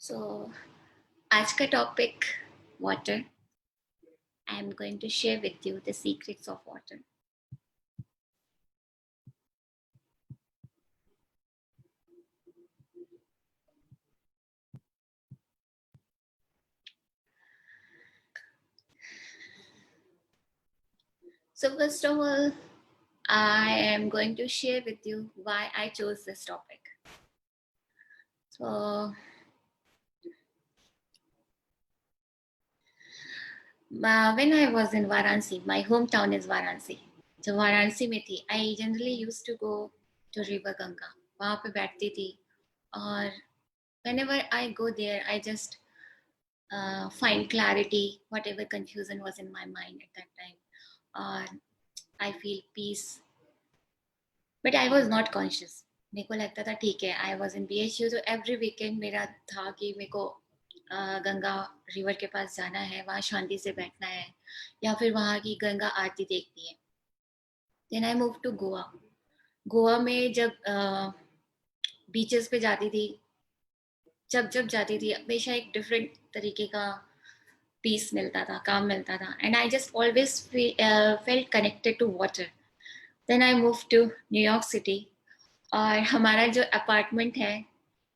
सो आज का topic water. I am going to share with you the secrets of water. So first of all, I am going to share with you why I chose this topic. So when I was in Varanasi, my hometown is Varanasi. जो वाराणसी में थी, I generally used to go to river Ganga. वहाँ पे बैठती थी और whenever I go there, I just find clarity, whatever confusion was in my mind at that time. Or I feel peace. But I was not conscious. मेरे को लगता था ठीक है, I was in BHU, तो every weekend मेरा था कि मेरे को गंगा रिवर के पास जाना है, वहाँ शांति से बैठना है या फिर वहाँ की गंगा आरती देखनी है. Then I moved to Goa. Goa में जब बीचेस पे जाती थी, जब जाती थी, हमेशा एक डिफरेंट तरीके का पीस मिलता था, काम मिलता था. And I just always felt connected to water. Then I move to New York city और हमारा जो अपार्टमेंट है,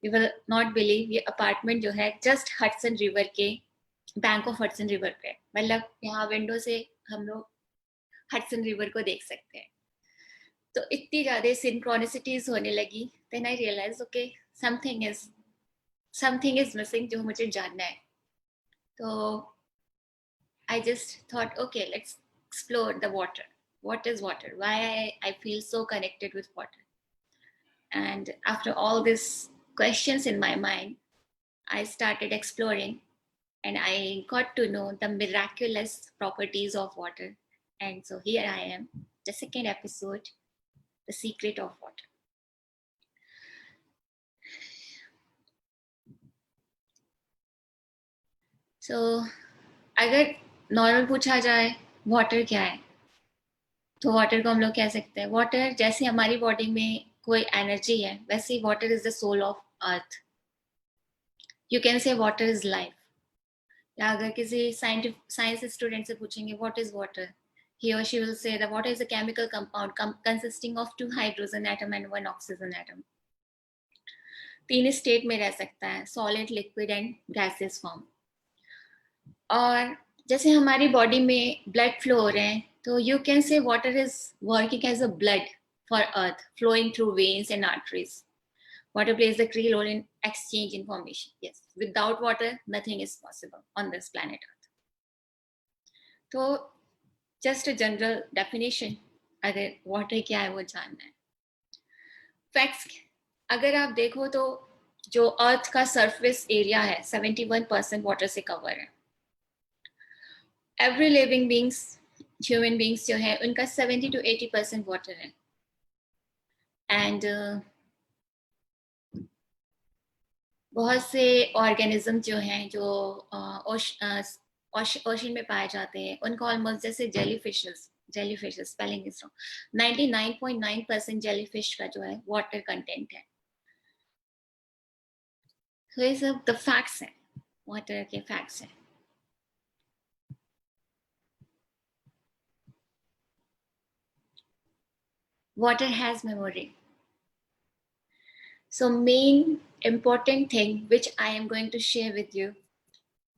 यू विल नॉट बिलीव, ये अपार्टमेंट जो है जस्ट हडसन रिवर के, बैंक ऑफ हडसन रिवर पे, मतलब यहाँ विंडो से हम लोग हडसन रिवर को देख सकते हैं. तो इतनी ज़्यादा सिंक्रोनिसिटीज होने लगी. Then I realise okay, something is missing जो मुझे जानना है. तो I just thought, okay, let's explore the water. What is water? Why I feel so connected with water? And after all these questions in my mind, I started exploring and I got to know the miraculous properties of water. And so here I am, the second episode, The Secret of Water. So, अगर normal पूछा जाए water क्या है, तो water को हम लोग कह सकते हैं, वाटर जैसे हमारी बॉडी में कोई एनर्जी है, वैसे ही water is the soul of earth. You can say water is life. या अगर किसी साइंस स्टूडेंट से पूछेंगे what is water, he or she will say that water is a chemical compound consisting of 2 hydrogen atom and 1 oxygen atom. 3 state में रह सकता है, solid, liquid and gases form. और जैसे हमारी बॉडी में ब्लड फ्लो हो रहे हैं, तो you can say water is working as a blood for earth, flowing through veins and arteries. Water plays a key role in exchange information. Yes, without water nothing is possible on this planet earth. तो just a general definition, अगर water क्या है वो जानना है. Facts, अगर आप देखो तो जो अर्थ का सरफेस एरिया है 71% वाटर से कवर है. Every living beings, human beings जो है उनका 70 to 80% वाटर है. एंड बहुत से ऑर्गेनिज्म जो हैं जो ओशन में पाए जाते हैं, उनको ऑलमोस्ट जैसे jellyfish spelling is wrong, 99.9% jellyfish का जो है वाटर कंटेंट है. तो ये सब द फैक्ट्स हैं, वाटर के फैक्ट्स हैं. Water has memory. So main important thing which I am going to share with you,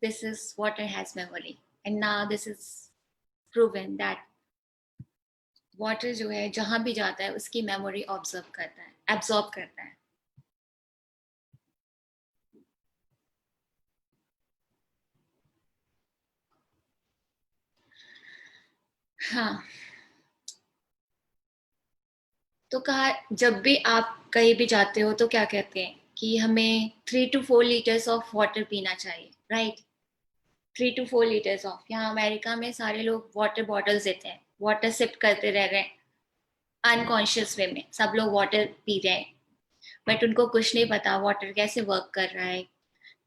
this is water has memory. And now this is proven that water जो है जहां भी जाता है उसकी मेमोरी ऑब्जर्व करता है, एब्जॉर्ब करता है. हाँ, तो कहा जब भी आप कहीं भी जाते हो तो क्या कहते हैं कि हमें 3 to 4 liters ऑफ वाटर पीना चाहिए, राइट? 3 to 4 liters of. यहाँ अमेरिका में सारे लोग वाटर बॉटल्स देते हैं, वाटर सिप करते रह रहे हैं अनकॉन्शियस वे में. सब लोग वाटर पी रहे हैं बट उनको कुछ नहीं पता वाटर कैसे वर्क कर रहा है.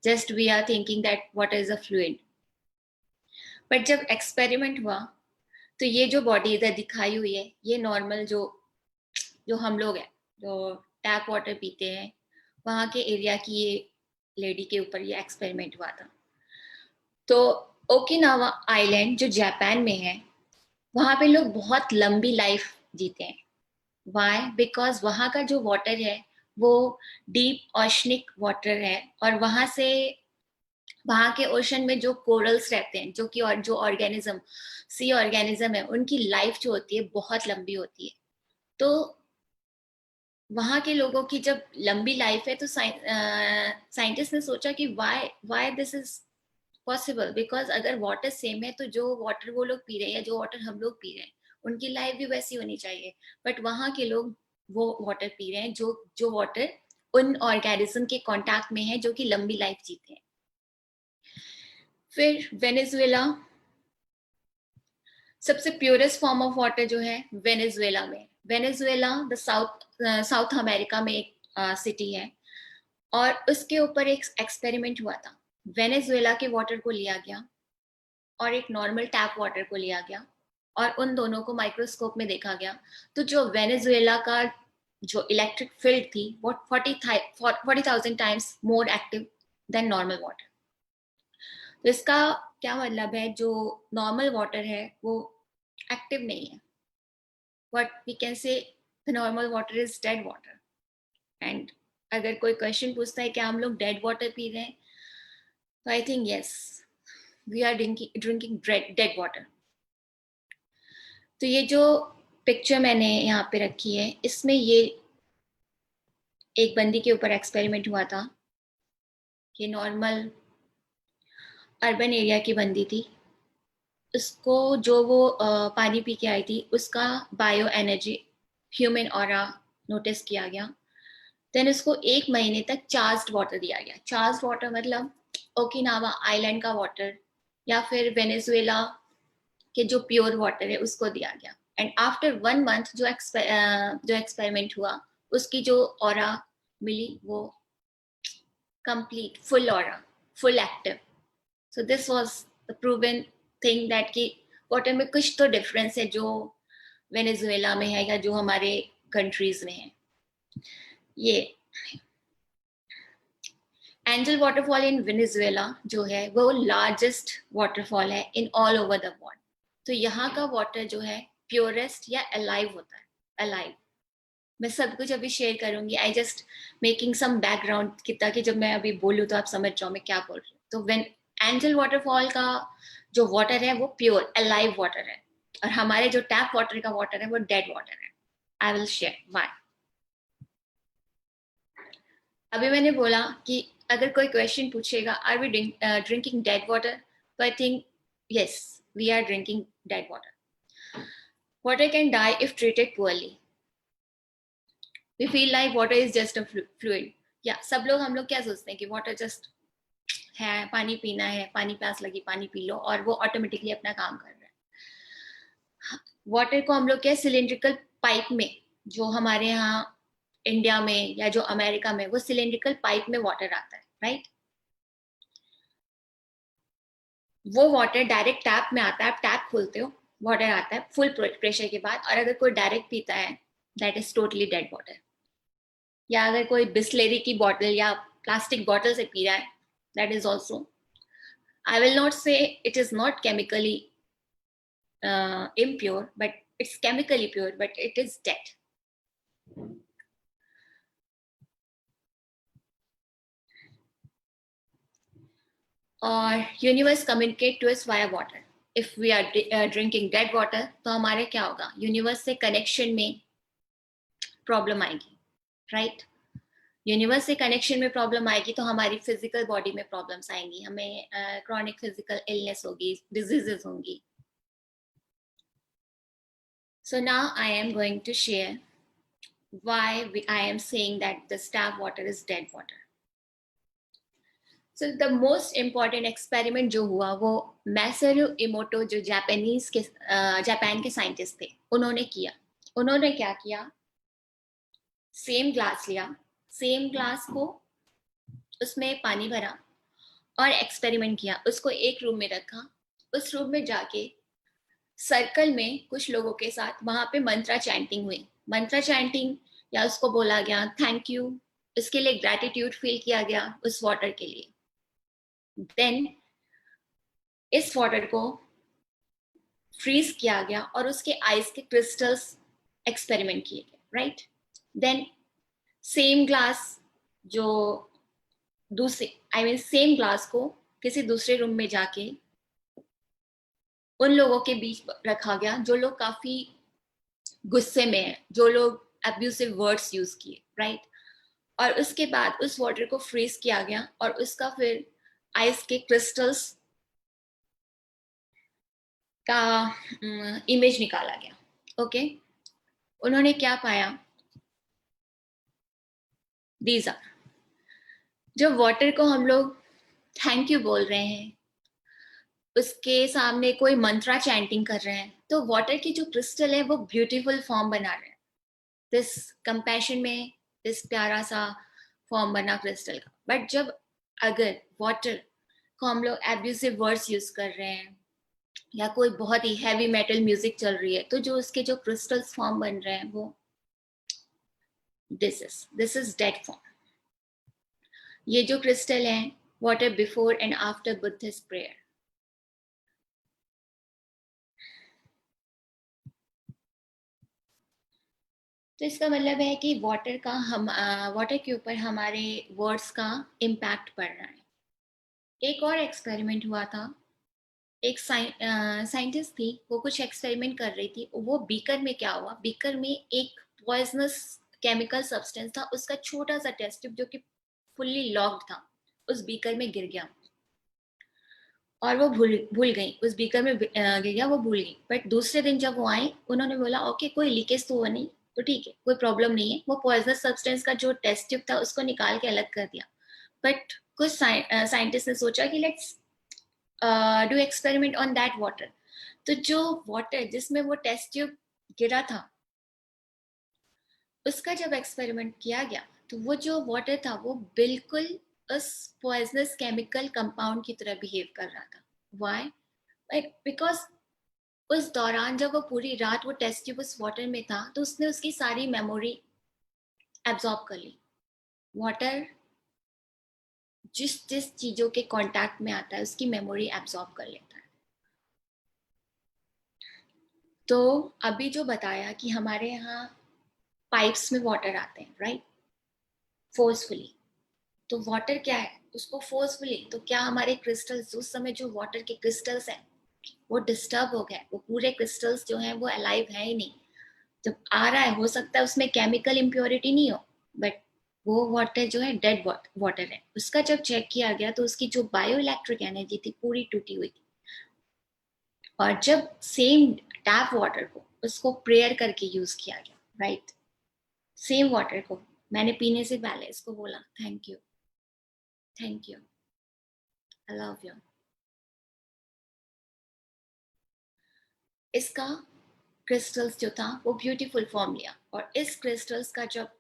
Just we are thinking that water is a fluid. But जब एक्सपेरिमेंट हुआ तो ये जो बॉडी इधर दिखाई हुई है, ये नॉर्मल जो जो हम लोग हैं जो टैप वाटर पीते हैं, वहाँ के एरिया की ये लेडी के ऊपर ये एक्सपेरिमेंट हुआ था। तो ओकिनावा आइलैंड जो जापान में है, वहां पे लोग बहुत लंबी लाइफ जीते हैं। वाई? बिकॉज वहाँ का जो वाटर है वो डीप ओशनिक वाटर है, और वहाँ के ओशन में जो कोरल्स रहते हैं, जो कि और जो ऑर्गेनिज्म सी ऑर्गेनिज्म है, उनकी लाइफ जो होती है बहुत लंबी होती है। तो वहाँ के लोगों की जब लंबी लाइफ है तो साइंटिस्ट ने सोचा कि why why this is possible, because अगर वाटर सेम है तो जो वाटर वो लोग पी रहे हैं या जो वाटर हम लोग पी रहे हैं उनकी लाइफ भी वैसी होनी चाहिए। बट वहाँ के लोग वो वाटर पी रहे हैं जो जो वाटर उन ऑर्गेनिज्म के कांटेक्ट में है जो कि लंबी लाइफ जीते हैं। फिर वेनेजुएला, सबसे प्योरेस्ट फॉर्म ऑफ वाटर जो है वेनेजुएला में, वेनेजुएला द साउथ अमेरिका में एक सिटी है, और उसके ऊपर एक एक्सपेरिमेंट हुआ था। वेनेजुएला के वाटर को लिया गया और एक नॉर्मल टैप वाटर को लिया गया, और उन दोनों को माइक्रोस्कोप में देखा गया। तो जो वेनेजुएला का जो इलेक्ट्रिक फील्ड थी वो 40,000 times more active than normal water. तो इसका क्या मतलब है, जो नॉर्मल वाटर है वो एक्टिव नहीं है, what we can say the normal water is dead water। and अगर कोई क्वेश्चन पूछता है कि हम लोग डेड वाटर पी रहे हैं, तो I think yes, we are drinking dead water. तो ये जो पिक्चर मैंने यहाँ पे रखी है, इसमें ये एक बंदी के ऊपर एक्सपेरिमेंट हुआ था। ये नॉर्मल अर्बन एरिया की बंदी थी। उसको जो वो पानी पी के आई थी उसका bio energy human aura notice किया गया। देन उसको 1 महीने तक चार्ज्ड वाटर दिया गया। चार्ज्ड वाटर मतलब ओकिनावा आइलैंड का वाटर या फिर वेनेजुएला के जो प्योर वाटर है उसको दिया गया। एंड आफ्टर 1 मंथ जो एक्सपेरिमेंट हुआ, उसकी जो ऑरा मिली वो complete full aura, full active. So this was the proven thing that कि वाटर में कुछ तो डिफरेंस है जो वेनेजुएला में है या जो हमारे कंट्रीज में है। ये एंजल वाटरफॉल इन वेनेजुएला जो है वो लार्जेस्ट वाटरफॉल है in all over the world. तो यहाँ का वाटर जो है प्योरेस्ट या अलाइव होता है, अलाइव। मैं सब कुछ अभी शेयर करूंगी, I just making some background कि ताकि जब मैं अभी बोलूँ तो आप समझ जाओ मैं क्या बोल रही हूँ। तो वेन एंजल वाटरफॉल का जो वाटर है वो प्योर अलाइव वाटर है, और हमारे जो टैप वाटर का वाटर है वो डेड वाटर है। I will share why. अभी मैंने बोला कि अगर कोई क्वेश्चन पूछेगा are we drinking dead water, तो I think yes, we are drinking dead water. Water can die if treated poorly. We feel like water is just a fluid, या सब लोग हम लोग क्या सोचते हैं कि वाटर जस्ट है, पानी पीना है, पानी प्यास लगी पानी पी लो, और वो ऑटोमेटिकली अपना काम कर रहा है। वाटर को हम लोग क्या सिलिंड्रिकल पाइप में, जो हमारे यहाँ इंडिया में या जो अमेरिका में वो सिलिंड्रिकल पाइप में वाटर आता है, राइट। वो वाटर डायरेक्ट टैप में आता है, आप टैप खोलते हो वाटर आता है फुल प्रेशर के बाद, और अगर कोई डायरेक्ट पीता है that is totally dead water. या अगर कोई बिस्लेरी की बॉटल या प्लास्टिक बॉटल से पी रहा है, that is also, I will not say it is not chemically impure, but it's chemically pure, but it is dead। और universe communicate to us via water. If we are drinking dead water तो हमारे क्या होगा, universe से connection में problem आएगी, right. Universe से connection में प्रॉब्लम आएगी तो हमारी फिजिकल बॉडी में प्रॉब्लम्स आएंगी, हमें क्रॉनिक फिजिकल इलनेस होगी, डिजीजेस होंगी। So now I am going to share why I am saying that the tap water is dead water। So the most important experiment जो हुआ वो मैसरू इमोटो, जो जापान के साइंटिस्ट थे, उन्होंने किया। उन्होंने क्या किया, सेम ग्लास लिया, सेम ग्लास को उसमें पानी भरा और एक्सपेरिमेंट किया। उसको एक रूम में रखा, उस रूम में जाके सर्कल में कुछ लोगों के साथ वहां पे मंत्रा चैंटिंग हुई। मंत्रा चैंटिंग या उसको बोला गया थैंक यू, उसके लिए ग्रैटिट्यूड फील किया गया उस वाटर के लिए. देन इस वाटर को फ्रीज किया गया और उसके आइस के क्रिस्टल्स एक्सपेरिमेंट किए गए, राइट. देन सेम ग्लास जो दूसरे सेम ग्लास को किसी दूसरे रूम में जाके उन लोगों के बीच रखा गया जो लोग काफी गुस्से में है, जो लोग अब्यूसिव वर्ड्स यूज किए, राइट. और उसके बाद उस वाटर को फ्रीज किया गया और उसका फिर आइस के क्रिस्टल्स का इमेज निकाला गया. ओके. उन्होंने क्या पाया? दीज आर, जो वाटर को हम लोग थैंक यू बोल रहे हैं, उसके सामने कोई मंत्रा चैंटिंग कर रहे हैं, तो वाटर की जो क्रिस्टल है वो ब्यूटीफुल फॉर्म बना रहे हैं. दिस कंपैशन में दिस प्यारा सा फॉर्म बना क्रिस्टल का. बट जब अगर वाटर को हम लोग एब्यूसिव वर्ड्स यूज कर रहे हैं या कोई बहुत ही हैवी मेटल म्यूजिक चल रही है, तो जो उसके जो क्रिस्टल्स फॉर्म बन रहे हैं वो दिस इज डेड फॉर्म. ये जो क्रिस्टल है water before and after Buddhist prayer. तो इसका मतलब है कि वाटर के ऊपर हमारे वर्ड्स का इम्पैक्ट पड़ रहा है. एक और एक्सपेरिमेंट हुआ था. एक साइंटिस्ट थी, वो कुछ एक्सपेरिमेंट कर रही थी. वो बीकर में क्या हुआ, बीकर में एक पॉइजनस केमिकल सब्सटेंस था, उसका छोटा सा टेस्ट ट्यूब जो कि फुल्ली लॉक्ड था उस बीकर में गिर गया और वो भूल गई. उस बीकर में गिर गया, वो भूल गई. बट दूसरे दिन जब वो आई, उन्होंने बोला ओके कोई लीकेज तो हुआ नहीं, तो ठीक है, कोई प्रॉब्लम नहीं है. वो पॉइजनस सब्सटेंस का जो टेस्ट ट्यूब था उसको निकाल के अलग कर दिया. बट कुछ साइंटिस्ट ने सोचा कि let's do experiment on that water. तो जो वाटर जिसमें वो टेस्ट ट्यूब गिरा था, उसका जब एक्सपेरिमेंट किया गया तो वो जो वाटर था वो बिल्कुल उस पॉइजनस केमिकल कंपाउंड की तरह बिहेव कर रहा था. व्हाई? बिकॉज उस दौरान जब वो पूरी रात वो टेस्ट ट्यूब उस वाटर में था, तो उसने उसकी सारी मेमोरी एब्जॉर्ब कर ली. वाटर जिस जिस चीजों के कांटेक्ट में आता है उसकी मेमोरी एब्जॉर्ब कर लेता है. तो अभी जो बताया कि हमारे यहाँ पाइप्स में वाटर आते हैं, राइट, फोर्सफुली. तो वाटर क्या है, उसको फोर्सफुली, तो क्या हमारे क्रिस्टल्स उस समय जो वाटर के क्रिस्टल्स हैं वो डिस्टर्ब हो गए, वो पूरे क्रिस्टल्स जो हैं वो अलाइव है ही नहीं. जब आ रहा है, हो सकता है उसमें केमिकल इम्प्योरिटी नहीं हो, बट वो वाटर जो है डेड वाटर है. उसका जब चेक किया गया तो उसकी जो बायो इलेक्ट्रिक एनर्जी थी पूरी टूटी हुई थी. और जब सेम टैप वाटर को उसको प्रेयर करके यूज किया गया, राइट, सेम वाटर को मैंने पीने से पहले इसको बोला thank you, thank you, I love you. इसका क्रिस्टल्स जो था वो ब्यूटीफुल फॉर्म लिया. और इस क्रिस्टल्स का जब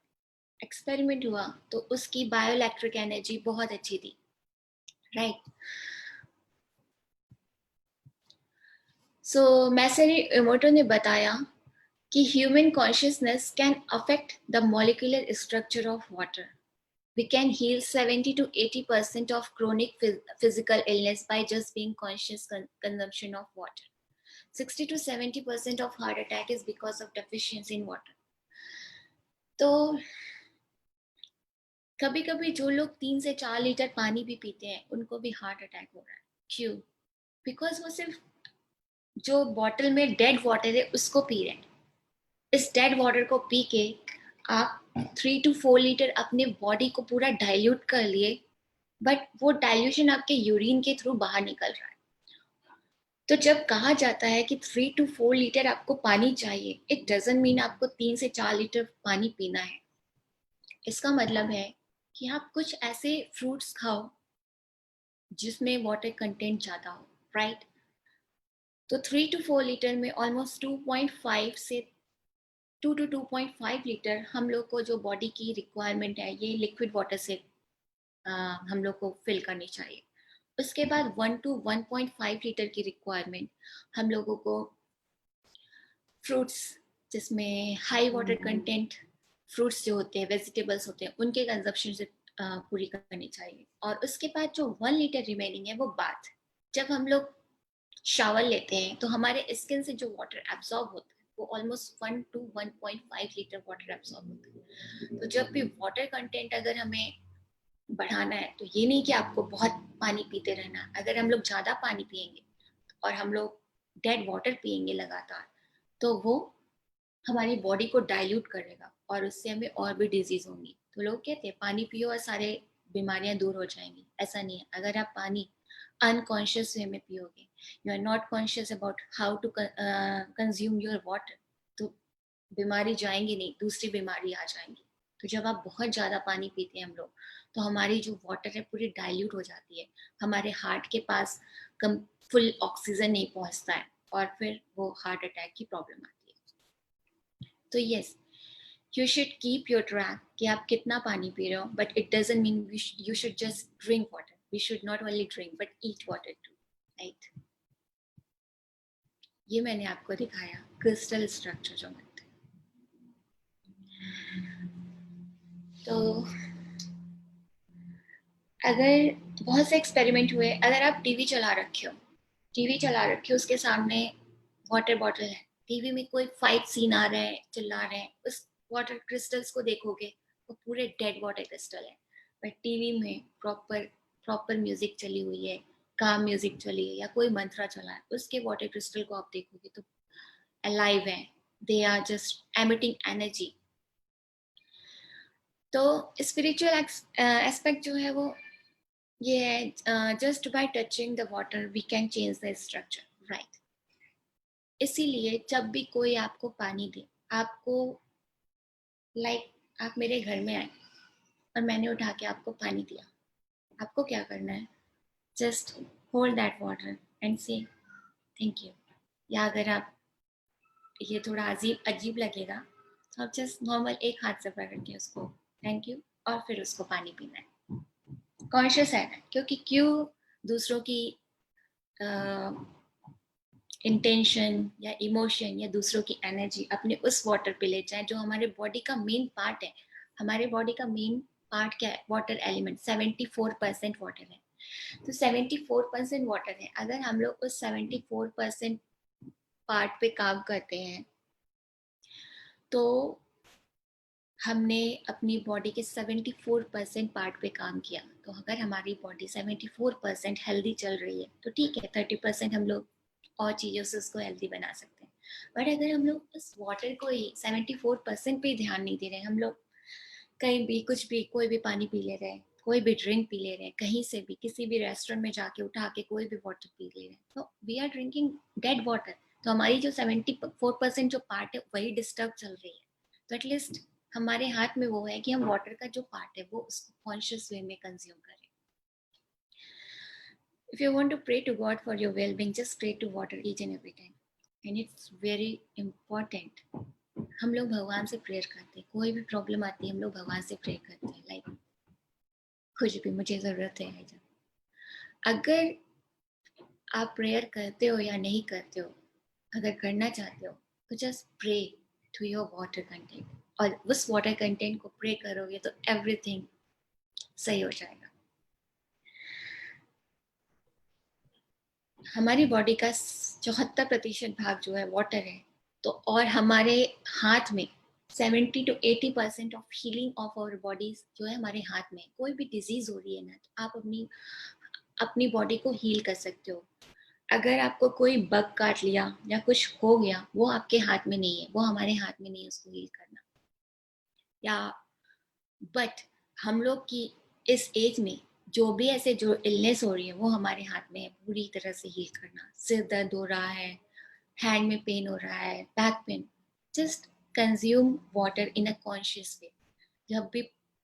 एक्सपेरिमेंट हुआ तो उसकी बायोइलेक्ट्रिक एनर्जी बहुत अच्छी थी, राइट. सो मैसेरी इमोटो ने बताया कि human consciousness can affect the molecular structure of water. We can heal 70 to 80% of chronic physical illness by just being conscious consumption of water. 60 to 70% of heart attack is because of deficiency in water. तो कभी कभी जो लोग 3 से 4 litre पानी भी पीते हैं उनको भी हार्ट अटैक हो रहा है. क्यों? बिकॉज वो सिर्फ जो बॉटल में डेड वाटर है उसको पी रहे हैं. इस डेड वाटर को पी के आप 3 to 4 लीटर अपने बॉडी को पूरा डाइल्यूट कर लिए, बट वो डाइल्यूशन आपके यूरिन के थ्रू बाहर निकल रहा है. तो जब कहा जाता है कि 3 to 4 लीटर आपको पानी चाहिए, इट डजंट मीन आपको 3 से 4 लीटर पानी पीना है. इसका मतलब है कि आप कुछ ऐसे फ्रूट्स खाओ जिसमें वाटर कंटेंट ज्यादा हो, राइट. तो 3 to 4 लीटर में ऑलमोस्ट 2.5 लीटर हम लोग को जो बॉडी की रिक्वायरमेंट है ये लिक्विड वाटर से हम लोग को फिल करनी चाहिए. उसके बाद 1 to 1.5 लीटर की रिक्वायरमेंट हम लोगों को फ्रूट्स जिसमें हाई वाटर कंटेंट फ्रूट्स जो होते हैं, वेजिटेबल्स होते हैं, उनके कंजप्शन से पूरी करनी चाहिए। और उसके बाद जो 1 लीटर रिमेनिंग है वो बाथ। जब हम लोग शावर लेते हैं तो हमारे स्किन से जो वाटर एब्जॉर्ब होता है वो almost 1 to 1.5 litre water absorb होता है। तो जब भी वाटर कंटेंट अगर हमें बढ़ाना है तो ये नहीं कि आपको बहुत पानी पीते रहना। अगर हम लोग ज़्यादा पानी पिएंगे और हम लोग डेड वाटर पिएंगे लगातार, तो वो हमारी बॉडी को डाइल्यूट करेगा और उससे हमें और भी डिजीज होंगी। तो लोग कहते हैं पानी पियो और सारे बीमारियां दूर हो जाएंगी। ऐसा नहीं है। अगर आप पानी अनकॉन्शियस वे में पियोगे, you are not conscious about how to consume your water, तो बीमारी जाएंगी नहीं, दूसरी बीमारी आ जाएंगी। तो जब आप बहुत ज़्यादा पानी पीते हैं हम लोग, तो हमारी जो वाटर है पूरी डाइल्यूट हो जाती है। हमारे हार्ट के पास कम फुल ऑक्सीजन नहीं पहुंचता है और फिर वो हार्ट अटैक की प्रॉब्लम आती है। तो yes, you should keep your track कि आप कितना पानी पी रहे हो, but it doesn't mean you should just drink water. We should not only drink but eat water too, right. ये मैंने आपको दिखाया क्रिस्टल स्ट्रक्चर जो बनते हैं। तो अगर बहुत से एक्सपेरिमेंट हुए, अगर आप टीवी चला रखे हो, उसके सामने वाटर बॉटल है, टीवी में कोई फाइट सीन आ रहा है, चिल्ला रहे हैं, उस वाटर क्रिस्टल्स को देखोगे वो पूरे डेड वाटर क्रिस्टल है। बट टीवी में प्रॉपर प्रॉपर म्यूजिक चली हुई है, काम म्यूजिक चली है या कोई मंत्रा चला है, उसके वाटर क्रिस्टल को आप देखोगे तो अलाइव है, they are just emitting energy. तो स्पिरिचुअल एस्पेक्ट जो है वो ये है, just by touching the water we can change the structure, right. इसीलिए जब भी कोई आपको पानी दे, आपको आप मेरे घर में आए और मैंने उठा के आपको पानी दिया, आपको क्या करना है? Just hold that water and से थैंक यू। या अगर आप, ये थोड़ा अजीब अजीब लगेगा, तो आप जस्ट नॉर्मल एक हाथ से पकड़ के उसको थैंक यू और फिर उसको पानी पीना है। कॉन्शियस है ना, क्योंकि क्यों दूसरों की इंटेंशन या इमोशन या दूसरों की एनर्जी अपने उस वाटर पे ले जाए जो हमारे बॉडी का मेन पार्ट है। हमारे बॉडी का मेन पार्ट क्या है? Water element. 74% वाटर है। तो 74% वाटर है। अगर हम लोग उस 74% पार्ट पे काम करते हैं तो हमने अपनी बॉडी के 74% पार्ट पे काम किया। तो अगर हमारी बॉडी 74% हेल्दी चल रही है तो ठीक है, 30% हम लोग और चीज़ों से उसको हेल्दी बना सकते हैं। बट अगर हम लोग उस वाटर को ही 74% पे ही ध्यान नहीं दे रहे, हम लोग कहीं भी कुछ भी कोई भी पानी पी ले रहे हैं, कोई भी ड्रिंक पी ले रहे हैं, कहीं से भी किसी भी रेस्टोरेंट में जाके उठा के कोई भी वाटर पी ले रहे हैं, तो we are drinking dead water. तो हमारी जो 74% जो पार्ट है वही डिस्टर्ब चल रही है। तो एटलीस्ट हमारे हाथ में वो है कि हम वाटर का जो पार्ट है वो उसको कॉन्शियस वे में कंज्यूम करें। If you want to pray to God for your well-being, just pray to water each and every time. And it's very important. हम लोग भगवान से प्रेयर करते हैं, कोई भी प्रॉब्लम आती है हम लोग भगवान से प्रेयर करते हैं, लाइक कुछ भी मुझे ज़रूरत है जब। अगर आप प्रेयर करते हो या नहीं करते हो, अगर करना चाहते हो तो just pray to your water content, और उस वाटर कंटेंट को प्रे करोगे तो एवरीथिंग सही हो जाएगा। हमारी बॉडी का 74% भाग जो है वाटर है। तो और हमारे हाथ में 70 to 80% of healing of our bodies जो है हमारे हाथ में। कोई भी डिजीज हो रही है ना, तो आप अपनी अपनी बॉडी को हील कर सकते हो। अगर आपको कोई बग काट लिया या कुछ हो गया, वो आपके हाथ में नहीं है, वो हमारे हाथ में नहीं है उसको हील करना। या बट हम लोग की इस एज में जो भी ऐसे जो इलनेस हो रही है वो हमारे हाथ में है पूरी तरह से हील करना। सिर दर्द हो रहा है, हैंड में पेन हो रहा है, back pain, just consume water in a conscious way. जब भी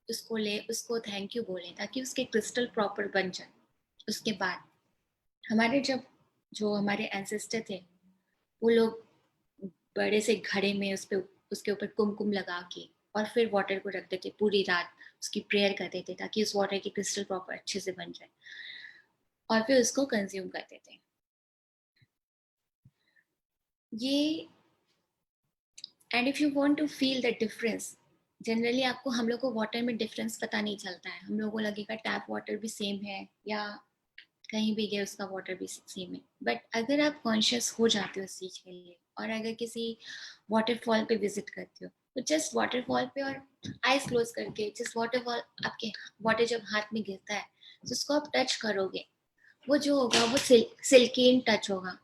उसको ले उसको थैंक यू बोलें ताकि उसके क्रिस्टल प्रॉपर बन जाए। उसके बाद हमारे जब जो हमारे एंसेस्टर थे वो लोग बड़े से घड़े में उस पे उसके ऊपर कुमकुम लगा के और फिर वाटर को रखते थे, पूरी रात उसकी प्रेयर करते थे ताकि उस वाटर की क्रिस्टल प्रॉपर अच्छे से बन जाए और फिर उसको कंज्यूम करते थे। ये, and if you want to feel the difference, generally आपको हम लोग को वाटर में डिफरेंस पता नहीं चलता है, हम लोगों को लगेगा टैप वाटर भी सेम है या कहीं भी गए उसका वाटर भी सेम है। बट अगर आप कॉन्शियस हो जाते हो इस चीज के लिए और अगर किसी वाटरफॉल पे विजिट करते हो तो जस्ट वाटरफॉल पे और आईज क्लोज करके जस्ट वाटरफॉल आपके वाटर जब हाथ में गिरता है तो उसको आप टच करोगे, वो जो होगा वो सिल्कीन टच होगा।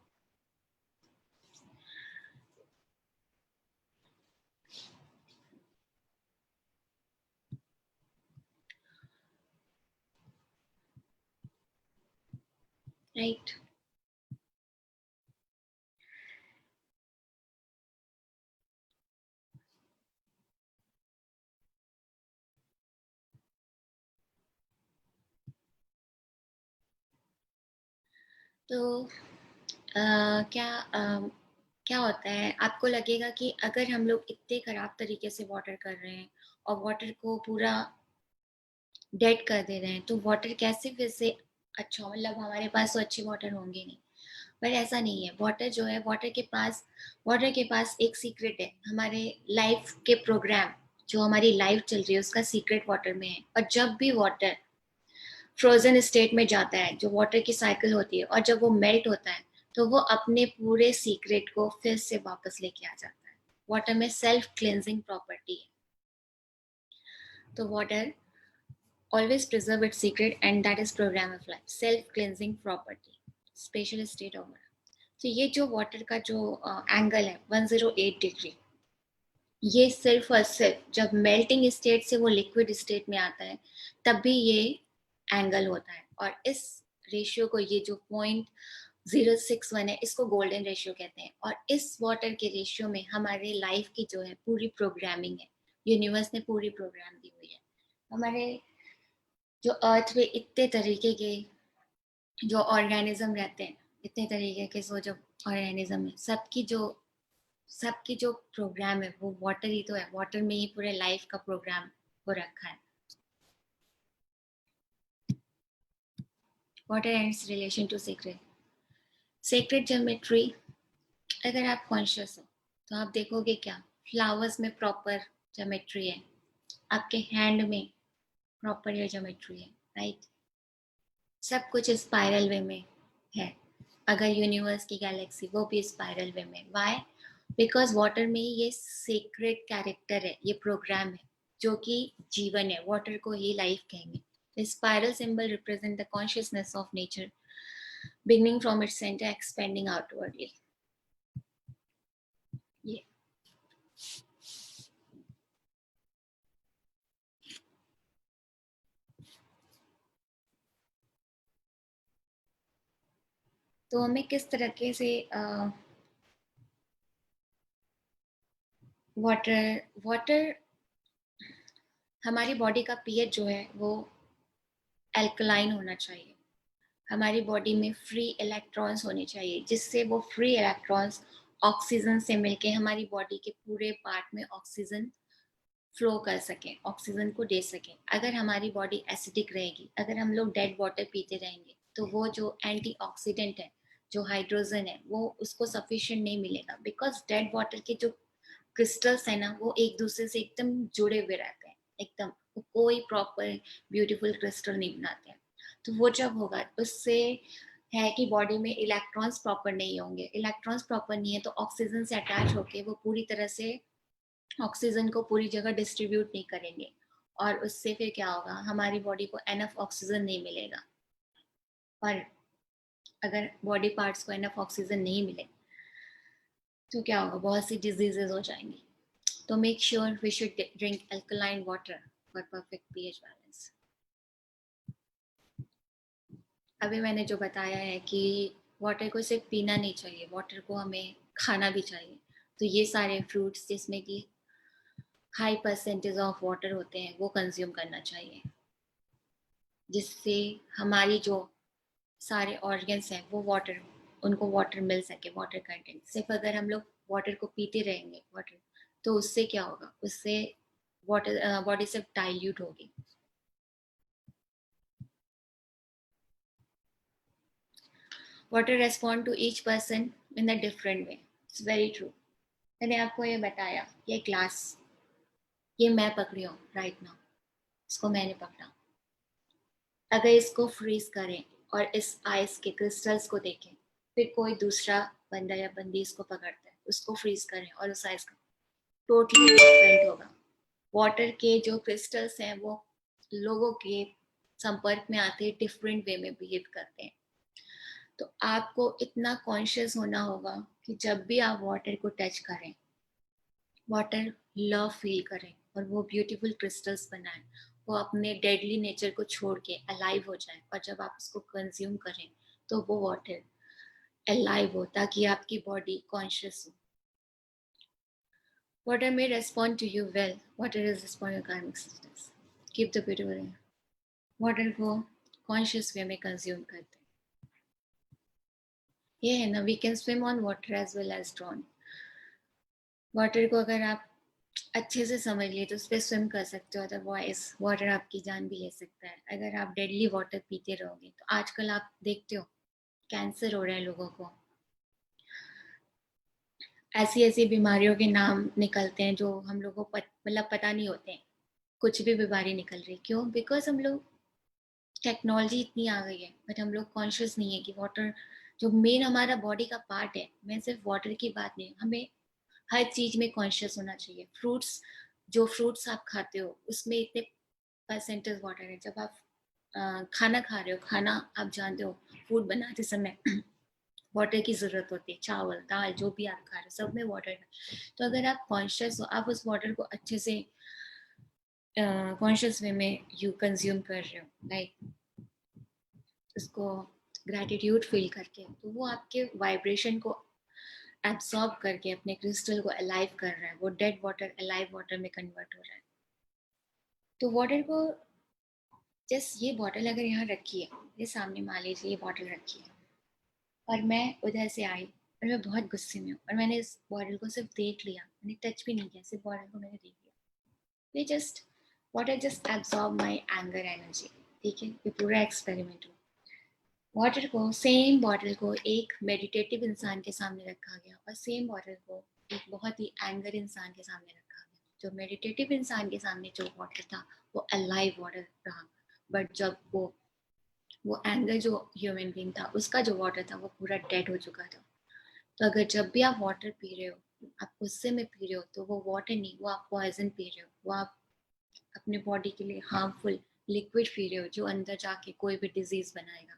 राइट। तो क्या होता है, आपको लगेगा कि अगर हम लोग इतने खराब तरीके से वाटर कर रहे हैं और वाटर को पूरा डेड कर दे रहे हैं तो वाटर कैसे फिर से अच्छा, मतलब हमारे पास तो अच्छी वाटर होंगे नहीं। पर ऐसा नहीं है, वाटर जो है वाटर के पास एक सीक्रेट है, हमारे लाइफ के प्रोग्राम, जो हमारी लाइफ चल रही है उसका सीक्रेट वाटर में है। और जब भी वाटर फ्रोजन स्टेट में जाता है, जो वाटर की साइकिल होती है, और जब वो मेल्ट होता है तो वो अपने पूरे सीक्रेट को फिर से वापस लेके आ जाता है। वाटर में सेल्फ क्लेंजिंग प्रॉपर्टी है, तो water always preserve its secret, and that is program of life, self cleansing property, special state of water। तो ये जो वाटर का जो एंगल है 108 डिग्री, ये सिर्फ और सिर्फ जब मेल्टिंग स्टेट से वो लिक्विड स्टेट में आता है तब भी ये एंगल होता है। और इस रेशियो को, ये जो 0.061 है, इसको गोल्डन रेशियो कहते हैं। और इस वाटर के रेशियो में हमारे लाइफ की जो है पूरी प्रोग्रामिंग है, यूनिवर्स ने पूरी प्रोग्राम दी हुई है। हमारे जो अर्थ पे इतने तरीके के जो ऑर्गेनिज्म रहते हैं, इतने तरीके के जो जो ऑर्गेनिज्म है, सबकी जो प्रोग्राम है वो वाटर ही तो है, वाटर में ही पूरे लाइफ का प्रोग्राम को रखा है। Water and its relation to sacred geometry. अगर आप कॉन्शियस हो तो आप देखोगे क्या, फ्लावर्स में प्रॉपर ज्योमेट्री है, आपके हैंड में प्रॉपर ये ज्योमेट्री है, राइट। सब कुछ स्पाइरल वे में है। अगर यूनिवर्स की गैलेक्सी वो भी स्पाइरल वे में, वाई? बिकॉज वाटर में ये सीक्रेट कैरेक्टर है, ये प्रोग्राम है जो कि जीवन है, वाटर को ही लाइफ कहेंगे। Spiral symbol represent the consciousness of nature beginning from its centre expanding outwardly. ये तो हमें किस तरीके से वाटर वाटर हमारी बॉडी का पीएच जो है वो एल्कलाइन होना चाहिए। हमारी बॉडी में फ्री इलेक्ट्रॉन्स होने चाहिए, जिससे वो फ्री इलेक्ट्रॉन्स ऑक्सीजन से मिलके हमारी बॉडी के पूरे पार्ट में ऑक्सीजन फ्लो कर सकें, ऑक्सीजन को दे सकें। अगर हमारी बॉडी एसिडिक रहेगी, अगर हम लोग डेड वाटर पीते रहेंगे तो वो जो एंटीऑक्सीडेंट है, जो हाइड्रोजन है, वो उसको सफिशिएंट नहीं मिलेगा। बिकॉज डेड वाटर के जो क्रिस्टल्स है ना, वो एक दूसरे से एकदम जुड़े हुए रहते हैं, एकदम वो कोई प्रॉपर ब्यूटीफुल क्रिस्टल नहीं बनाते हैं। तो वो जब होगा उससे है कि बॉडी में इलेक्ट्रॉन्स प्रॉपर नहीं होंगे, इलेक्ट्रॉन्स प्रॉपर नहीं है तो ऑक्सीजन से अटैच होके वो पूरी तरह से ऑक्सीजन को पूरी जगह डिस्ट्रीब्यूट नहीं करेंगे। और उससे फिर क्या होगा, हमारी बॉडी को एनफ ऑक्सीजन नहीं मिलेगा। और अगर बॉडी पार्ट्स को एनफ ऑक्सीजन नहीं मिले तो क्या होगा, बहुत सी डिजीजेज हो जाएंगी। तो make sure we should drink alkaline water for perfect pH balance. अभी मैंने जो बताया है कि वाटर को सिर्फ पीना नहीं चाहिए, वाटर को हमें खाना भी चाहिए। तो ये सारे फ्रूट्स जिसमें कि हाई परसेंटेज ऑफ वाटर होते हैं वो कंज्यूम करना चाहिए, जिससे हमारी जो सारे ऑर्गन्स हैं वो वाटर, उनको वाटर मिल सके, वाटर कंटेंट। सिर्फ अगर हम लोग वाटर को पीते रहेंगे वाटर, तो उससे क्या होगा, उससे वाटर बॉडी सिर्फ डाइल्यूट होगी। Water respond to each person in a different way, it's very true. मैंने आपको ये बताया, ये ग्लास ये मैं पकड़ी हूँ राइट नाउ, इसको मैंने पकड़ा। अगर इसको फ्रीज करें और इस आइस के क्रिस्टल्स को देखें, फिर कोई दूसरा बंदा या बंदी इसको पकड़ता है, उसको फ्रीज करें और उस आइस का टोटली डिफरेंट होगा। वाटर के जो क्रिस्टल्स हैं वो लोगों के संपर्क में आते ही डिफरेंट वे में बिहेव करते हैं। तो आपको इतना कॉन्शियस होना होगा कि जब भी आप वाटर को टच करें, वाटर लव फील करें और वो ब्यूटीफुल क्रिस्टल्स बनाएं, वो अपने डेडली नेचर को छोड़ के अलाइव हो जाए, और जब आप उसको कंज्यूम करें तो वो वाटर अलाइव हो, ताकि आपकी बॉडी कॉन्शियस हो। Water may respond to you well. Water is respond to karmic systems. Keep the beautiful in. Water को कॉन्शियस वे में कंज्यूम करते हैं। ये है ना, we can swim on water as well as drown. Water को अगर आप अच्छे से समझ लिए तो उस पर स्विम कर सकते हो, अदरवाइज वाटर आपकी जान भी ले सकता है। अगर आप डेडली वाटर पीते रहोगे तो आजकल आप देखते हो कैंसर हो रहा है लोगों को, ऐसी ऐसी बीमारियों के नाम निकलते हैं जो हम लोगों को मतलब पता नहीं होते हैं। कुछ भी बीमारी निकल रही, क्यों? बिकॉज हम लोग टेक्नोलॉजी इतनी आ गई है, बट हम लोग कॉन्शियस नहीं है कि वाटर जो मेन हमारा बॉडी का पार्ट है, मैं सिर्फ वाटर की बात नहीं, हमें हर चीज में कॉन्शियस होना चाहिए। फ्रूट्स, जो फ्रूट्स आप खाते हो उसमें इतने परसेंटेज वाटर है। जब आप खाना खा रहे हो, खाना आप जानते हो फूड बनाते समय वाटर की जरूरत होती है, चावल दाल जो भी आप खा रहे हो सब में वाटर है। तो अगर आप कॉन्शियस हो, आप उस वाटर को अच्छे से कॉन्शियस वे में यू कंज्यूम कर रहे हो, लाइक उसको ग्रैटिट्यूड फील करके, तो वो आपके वाइब्रेशन को एब्सॉर्ब करके अपने क्रिस्टल को अलाइव कर रहा है। वो डेड वाटर अलाइव वाटर में कन्वर्ट हो रहा है। तो वाटर को, जस्ट ये बॉटल अगर यहाँ रखी है, ये सामने मान लीजिए ये बॉटल रखी है, और मैं उधर से आई और मैं बहुत गुस्से में हूँ और मैंने इस बॉटल को सिर्फ देख लिया, मैंने टच भी नहीं किया, सिर्फ बॉटल को मैंने देख लिया। ये जस्ट वाटर जस्ट एब्सॉर्ब माई एंगर एनर्जी। ठीक है, ये पूरा एक्सपेरिमेंट हुआ। वाटर को, सेम बॉटल को एक मेडिटेटिव इंसान के सामने रखा गया और सेम बॉटल को एक बहुत ही एंगर इंसान के सामने रखा गया। जो मेडिटेटिव इंसान के सामने जो वाटर था वो अलाइव वाटर रहा, बट जब वो एंगर जो ह्यूमन बीइंग था उसका जो वाटर था वो पूरा डेड हो चुका था। तो अगर जब भी आप वाटर पी रहे हो, आप गुस्से में पी रहे हो, तो वो वाटर नहीं, वो आप पॉइजन पी रहे हो, वो आप अपने बॉडी के लिए हार्मफुल लिक्विड पी रहे हो जो अंदर जाके कोई भी डिजीज बनाएगा।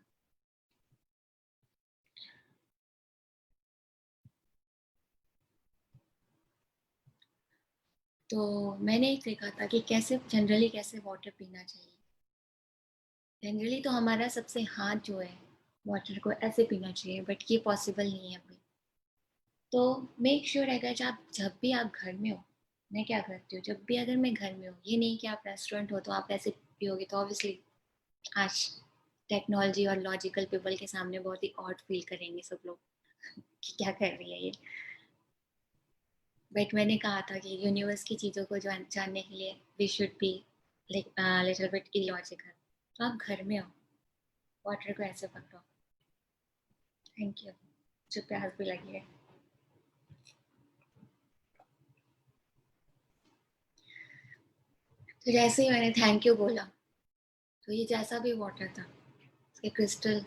तो मैंने एक देखा था कि कैसे जनरली कैसे वाटर पीना चाहिए। जनरली तो हमारा सबसे हाथ जो है वाटर को ऐसे पीना चाहिए, बट ये पॉसिबल नहीं है अभी। तो मेक श्योर अगर जब भी आप घर में हो, मैं क्या करती हूँ, जब भी अगर मैं घर में हूँ, ये नहीं कि आप रेस्टोरेंट हो तो आप ऐसे पियोगे, तो ऑब्वियसली आज टेक्नोलॉजी और लॉजिकल पीपल के सामने बहुत ही ऑड फील करेंगे सब लोग कि क्या कर रही है ये। बट मैंने कहा था कि यूनिवर्स की चीज़ों को जानने के लिए we should be little bit illogical. तो आप घर में हो, वाटर को ऐसे पकड़ो। थैंक यू, जो प्यास भी लगी है। तो जैसे ही मैंने थैंक यू बोला, तो ये जैसा भी वाटर था, इसके क्रिस्टल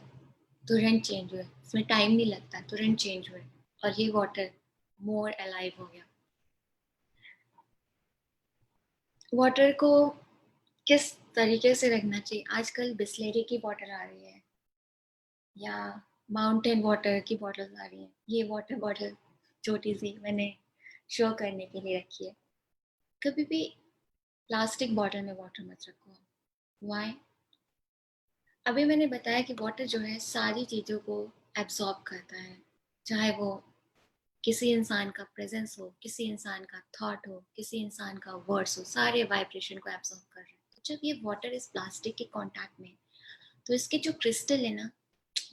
तुरंत चेंज हुए, इसमें टाइम नहीं लगता, तुरंत चेंज हुए, और ये वाटर मोर अलाइव हो गया। वाटर को किस तरीके से रखना चाहिए, आजकल बिस्लेरी की बॉटल आ रही है या माउंटेन वाटर की बॉटल आ रही है। ये वाटर बॉटल छोटी सी मैंने शो करने के लिए रखी है। कभी भी प्लास्टिक बॉटल में वाटर मत रखो। वाई? अभी मैंने बताया कि वाटर जो है सारी चीज़ों को एब्जॉर्ब करता है, चाहे वो किसी इंसान का प्रेजेंस हो, किसी इंसान का थॉट हो, किसी इंसान का वर्ड्स हो, सारे वाइब्रेशन को एब्जॉर्ब कर रहे हैं। तो जब ये वाटर इस प्लास्टिक के कांटेक्ट में, तो इसके जो क्रिस्टल है ना,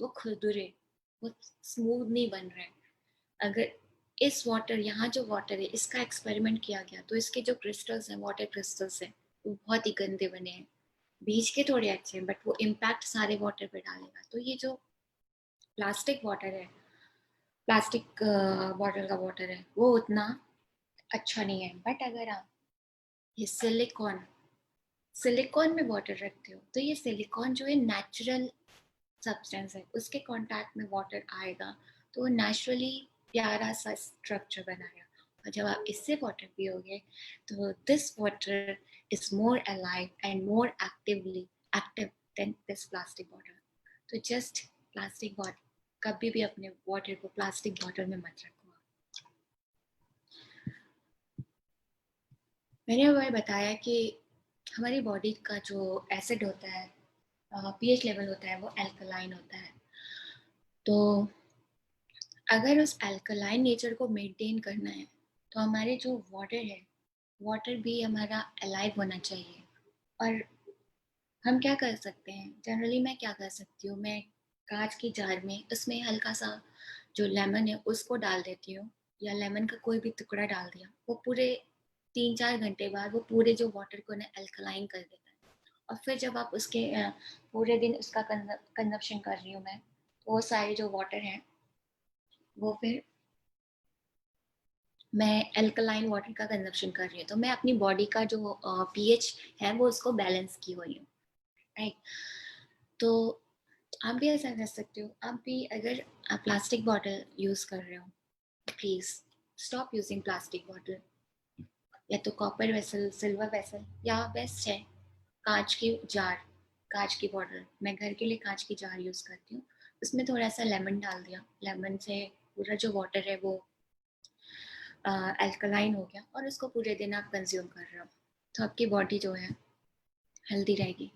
वो खुरदुरे, वो स्मूथ नहीं बन रहे हैं। अगर इस वाटर, यहाँ जो वाटर है इसका एक्सपेरिमेंट किया गया, तो इसके जो क्रिस्टल्स हैं, वाटर क्रिस्टल्स हैं, वो बहुत ही गंदे बने हैं। बीच के थोड़े अच्छे हैं, बट वो इम्पैक्ट सारे वाटर पे डालेगा। तो ये जो प्लास्टिक वाटर है, प्लास्टिक बॉटल का वाटर है, वो उतना अच्छा नहीं है। बट अगर आप ये सिलिकॉन में वाटर रखते हो तो ये सिलिकॉन जो है नेचुरल सब्सटेंस है, उसके कांटेक्ट में वाटर आएगा तो नेचुरली प्यारा सा स्ट्रक्चर बनाएगा। और जब आप इससे वाटर पियोगे तो this water is more alive and more active than this plastic bottle. तो जस्ट प्लास्टिक बॉटल, कभी भी अपने वाटर को प्लास्टिक बॉटल में मत रखो। मैंने वह बताया कि हमारी बॉडी का जो एसिड होता है, पीएच लेवल होता है, वो अल्कलाइन होता है। तो अगर उस अल्कलाइन नेचर को मेंटेन करना है तो हमारे जो वाटर है, वाटर भी हमारा अलाइव होना चाहिए। और हम क्या कर सकते हैं, जनरली मैं क्या कर सकती हूँ, मैं कांच की जार में उसमें हल्का सा जो लेमन है उसको डाल देती हूँ, या लेमन का कोई भी टुकड़ा डाल दिया, वो पूरे 3-4 घंटे बाद वो पूरे जो वाटर को ना अल्कलाइन कर देता है। और फिर जब आप उसके पूरे दिन उसका कंजप्शन कर रही हूँ मैं, तो वो सारे जो वाटर हैं वो फिर मैं अल्कलाइन वाटर का कंजप्शन कर रही हूँ, तो मैं अपनी बॉडी का जो पीएच है वो उसको बैलेंस की हुई हूँ, राइट। तो आप भी ऐसा कर सकते हो। आप भी अगर आप प्लास्टिक बॉटल यूज़ कर रहे हो, please stop using plastic bottle. या तो कॉपर वेसल, सिल्वर वेसल, या बेस्ट है कांच की जार, कांच की बॉटल। मैं घर के लिए कांच की जार यूज़ करती हूँ, उसमें थोड़ा सा लेमन डाल दिया, लेमन से पूरा जो वाटर है वो अल्कलाइन हो गया, और उसको पूरे दिन आप कंज्यूम कर रहे हो, तो आपकी बॉडी जो है हेल्दी रहेगी।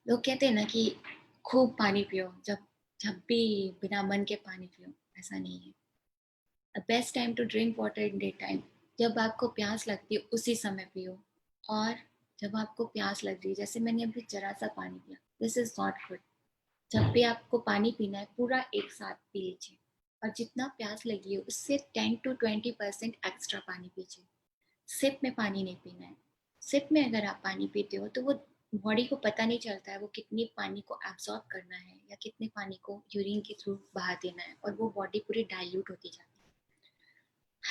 लोग कहते हैं ना कि खूब पानी पियो, जब जब भी बिना मन के पानी पियो, ऐसा नहीं है। The best time to drink water in day time, जब आपको प्यास लगती है उसी समय पियो। और जब आपको प्यास लग रही है, जैसे मैंने अभी जरा सा पानी पिया, दिस इज नॉट गुड। जब भी आपको पानी पीना है पूरा एक साथ पी लीजिए, और जितना प्यास लगी है उससे 10-20% एक्स्ट्रा पानी पीजिए। सिप में पानी नहीं पीना है। सिप में अगर आप पानी पीते हो तो वो बॉडी को पता नहीं चलता है वो कितनी पानी को एब्जॉर्ब करना है या कितने पानी को यूरिन के थ्रू बहा देना है, और वो बॉडी पूरी डाइल्यूट होती जाती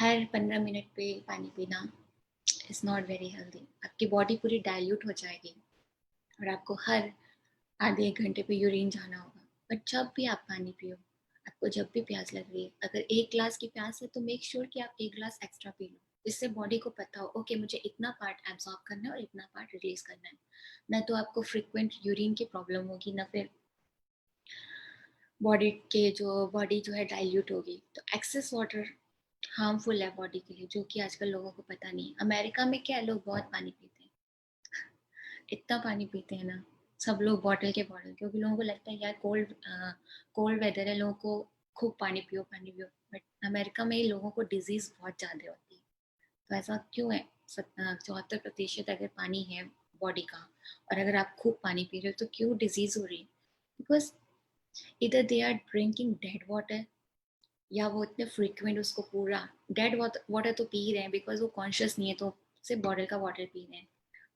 है। हर 15 मिनट पे पानी पीना इज नॉट वेरी हेल्दी। आपकी बॉडी पूरी डाइल्यूट हो जाएगी और आपको हर आधे एक घंटे पे यूरिन जाना होगा। बट जब भी आप पानी पियो, आपको जब भी प्यास लग रही है, अगर 1 गिलास की प्यास है तो मेक श्योर कि आप 1 गिलास एक्स्ट्रा पी लो, जिससे बॉडी को पता हो ओके मुझे इतना पार्ट एब्जॉर्ब करना है और इतना पार्ट रिलीज करना है। ना तो आपको फ्रिक्वेंट यूरिन की प्रॉब्लम होगी, ना फिर बॉडी जो है डाइल्यूट होगी। तो एक्सेस वाटर हार्मफुल है बॉडी के लिए, जो कि आजकल लोगों को पता नहीं। अमेरिका में क्या है, लोग बहुत पानी पीते हैं, इतना पानी पीते हैं ना, सब लोग बॉटल के बॉटल, क्योंकि लोगों को लगता है यार कोल्ड वेदर है, लोगों को खूब पानी पियो। बट अमेरिका में लोगों को डिजीज बहुत ज़्यादा होती है। तो ऐसा क्यों है? 74% अगर पानी है बॉडी का, और अगर आप खूब पानी पी रहे हो तो क्यों डिजीज हो रही है? बिकॉज इधर they are drinking dead water, या वो इतने फ्रिक्वेंट उसको पूरा डेड वाटर तो पी रहे हैं, बिकॉज वो कॉन्शियस नहीं है तो सिर्फ बॉटल का वाटर पी रहे हैं।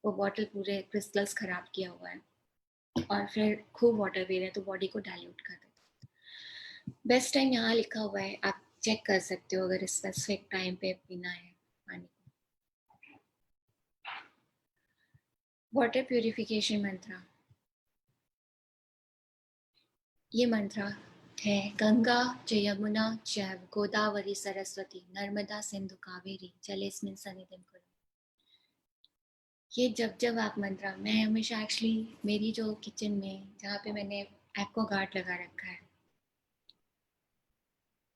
वो बॉटल पूरे क्रिस्टल्स खराब किया हुआ है, और फिर खूब वाटर पी रहे हैं तो बॉडी को डाइल्यूट कर देते हैं। बेस्ट टाइम यहाँ लिखा हुआ है, आप चेक कर सकते हो अगर स्पेसिफिक टाइम पे पीना है पानी। वाटर प्यूरिफिकेशन मंत्रा, ये मंत्रा है गंगा च यमुना चैव गोदावरी सरस्वती नर्मदा सिंधु कावेरी जलेस्मिन सन्निधिं कुरु। ये जब जब आप मंत्रा, मैं हमेशा एक्चुअली मेरी जो किचन में जहाँ पे मैंने एक्वागार्ड लगा रखा है,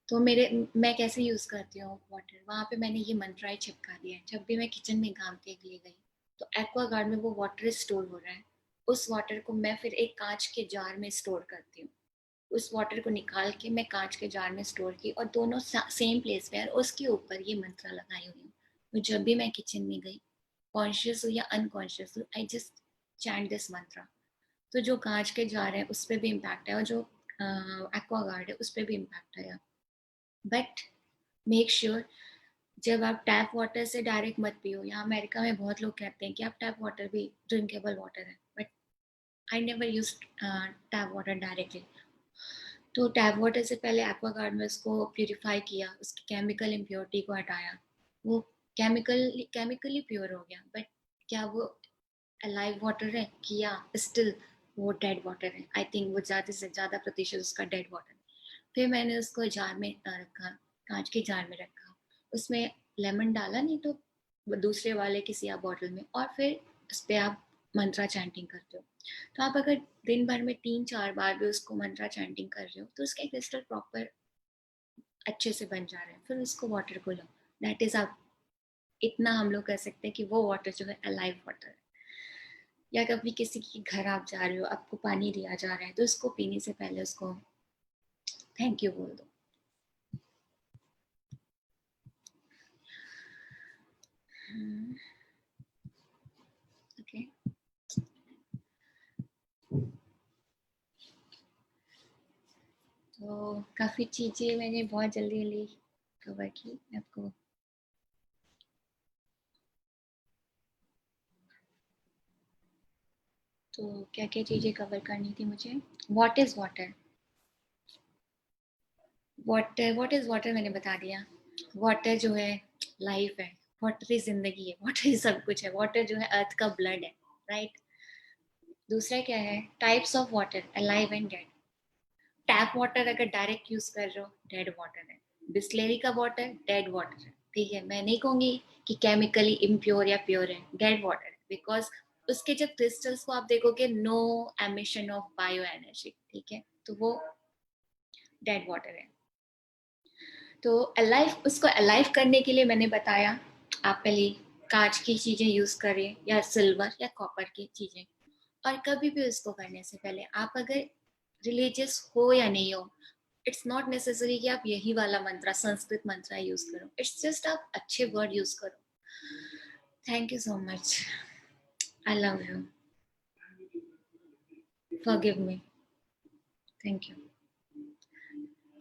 तो मैं कैसे यूज़ करती हूँ वाटर, वहाँ पे मैंने ये मंत्रा ही चिपका दिया है। जब भी मैं किचन में काम के लिए गई तो एक्वागार्ड में वो वाटर स्टोर हो रहा है, उस वाटर को मैं फिर एक कांच के जार में स्टोर करती हूँ। उस वाटर को निकाल के मैं कांच के जार में स्टोर की, और दोनों सेम प्लेस पे, और उसके ऊपर ये मंत्रा लगाई हुई हूँ। तो जब भी मैं किचन में गई, कॉन्शियस हो या अनकॉन्शियस हो, आई जस्ट चैंट दिस मंत्रा। तो जो कांच के जार है उस पर भी इम्पैक्ट है, और जो एक्वागार्ड है उस पर भी इम्पैक्ट है। बट मेक श्योर जब आप टैप वाटर से डायरेक्ट मत पियो। यहाँ अमेरिका में बहुत लोग कहते हैं कि आप टैप वाटर भी ड्रिंकेबल वाटर है, but I never use tap water directly. तो टैप वाटर से पहले एक्वागार्ड में उसको प्यूरिफाई किया, उसकी केमिकल इम्प्योरिटी को हटाया, वो केमिकली प्योर हो गया, बट क्या वो अलाइव वाटर है किया, स्टिल वो डेड वाटर है। आई थिंक वो ज़्यादा से ज़्यादा प्रतिशत उसका डेड वाटर है। फिर मैंने उसको जार में रखा, कांच के जार में रखा, उसमें लेमन डाला, नहीं तो दूसरे वाले किसी आप बॉटल में, और फिर उस पर आप मंत्रा चैंटिंग करते हो। तो आप अगर दिन भर में 3-4 बार भी उसको मंत्रा चैंटिंग कर रहे हो तो उसके क्रिस्टल प्रॉपर अच्छे से बन जा रहे हैं। फिर उसको वाटर को लो, दैट इज आप, इतना हम लोग कह सकते हैं कि वो वाटर जो है अलाइव वाटर है। या कभी किसी के घर आप जा रहे हो, आपको पानी दिया जा रहा है, तो उसको पीने से पहले उसको थैंक यू बोल दो। ओके, तो काफ़ी चीज़ें मैंने बहुत जल्दी जल्दी कवर की आपको। तो क्या क्या चीज़ें कवर करनी थी मुझे? What is water? What is water मैंने बता दिया। वाटर जो है लाइफ है, वाटर ही जिंदगी है, वाटर ही सब कुछ है, वाटर जो है अर्थ का ब्लड है, राइट। दूसरा क्या है? Types of water, alive and dead. Tap water अगर डायरेक्ट यूज कर रहे हो, डेड वाटर है। बिस्लेरी का वाटर डेड वाटर है, ठीक है। मैं नहीं कहूंगी कि केमिकली इम्प्योर या प्योर है, डेड वाटर है, बिकॉज उसके जब क्रिस्टल्स को आप देखोगे, no emission of bio energy, ठीक है, तो वो डेड वाटर है। तो अलाइव, उसको अलाइव करने के लिए मैंने बताया, आप पहले कांच की चीजें यूज करें या सिल्वर या कॉपर की चीजें। और कभी भी उसको करने से पहले आप अगर रिलीजियस हो या नहीं हो, इट्स नॉट नेसेसरी कि आप यही वाला मंत्र, संस्कृत मंत्र यूज करो, इट्स जस्ट आप अच्छे वर्ड यूज करो। Thank you so much, I love you, forgive me, thank you,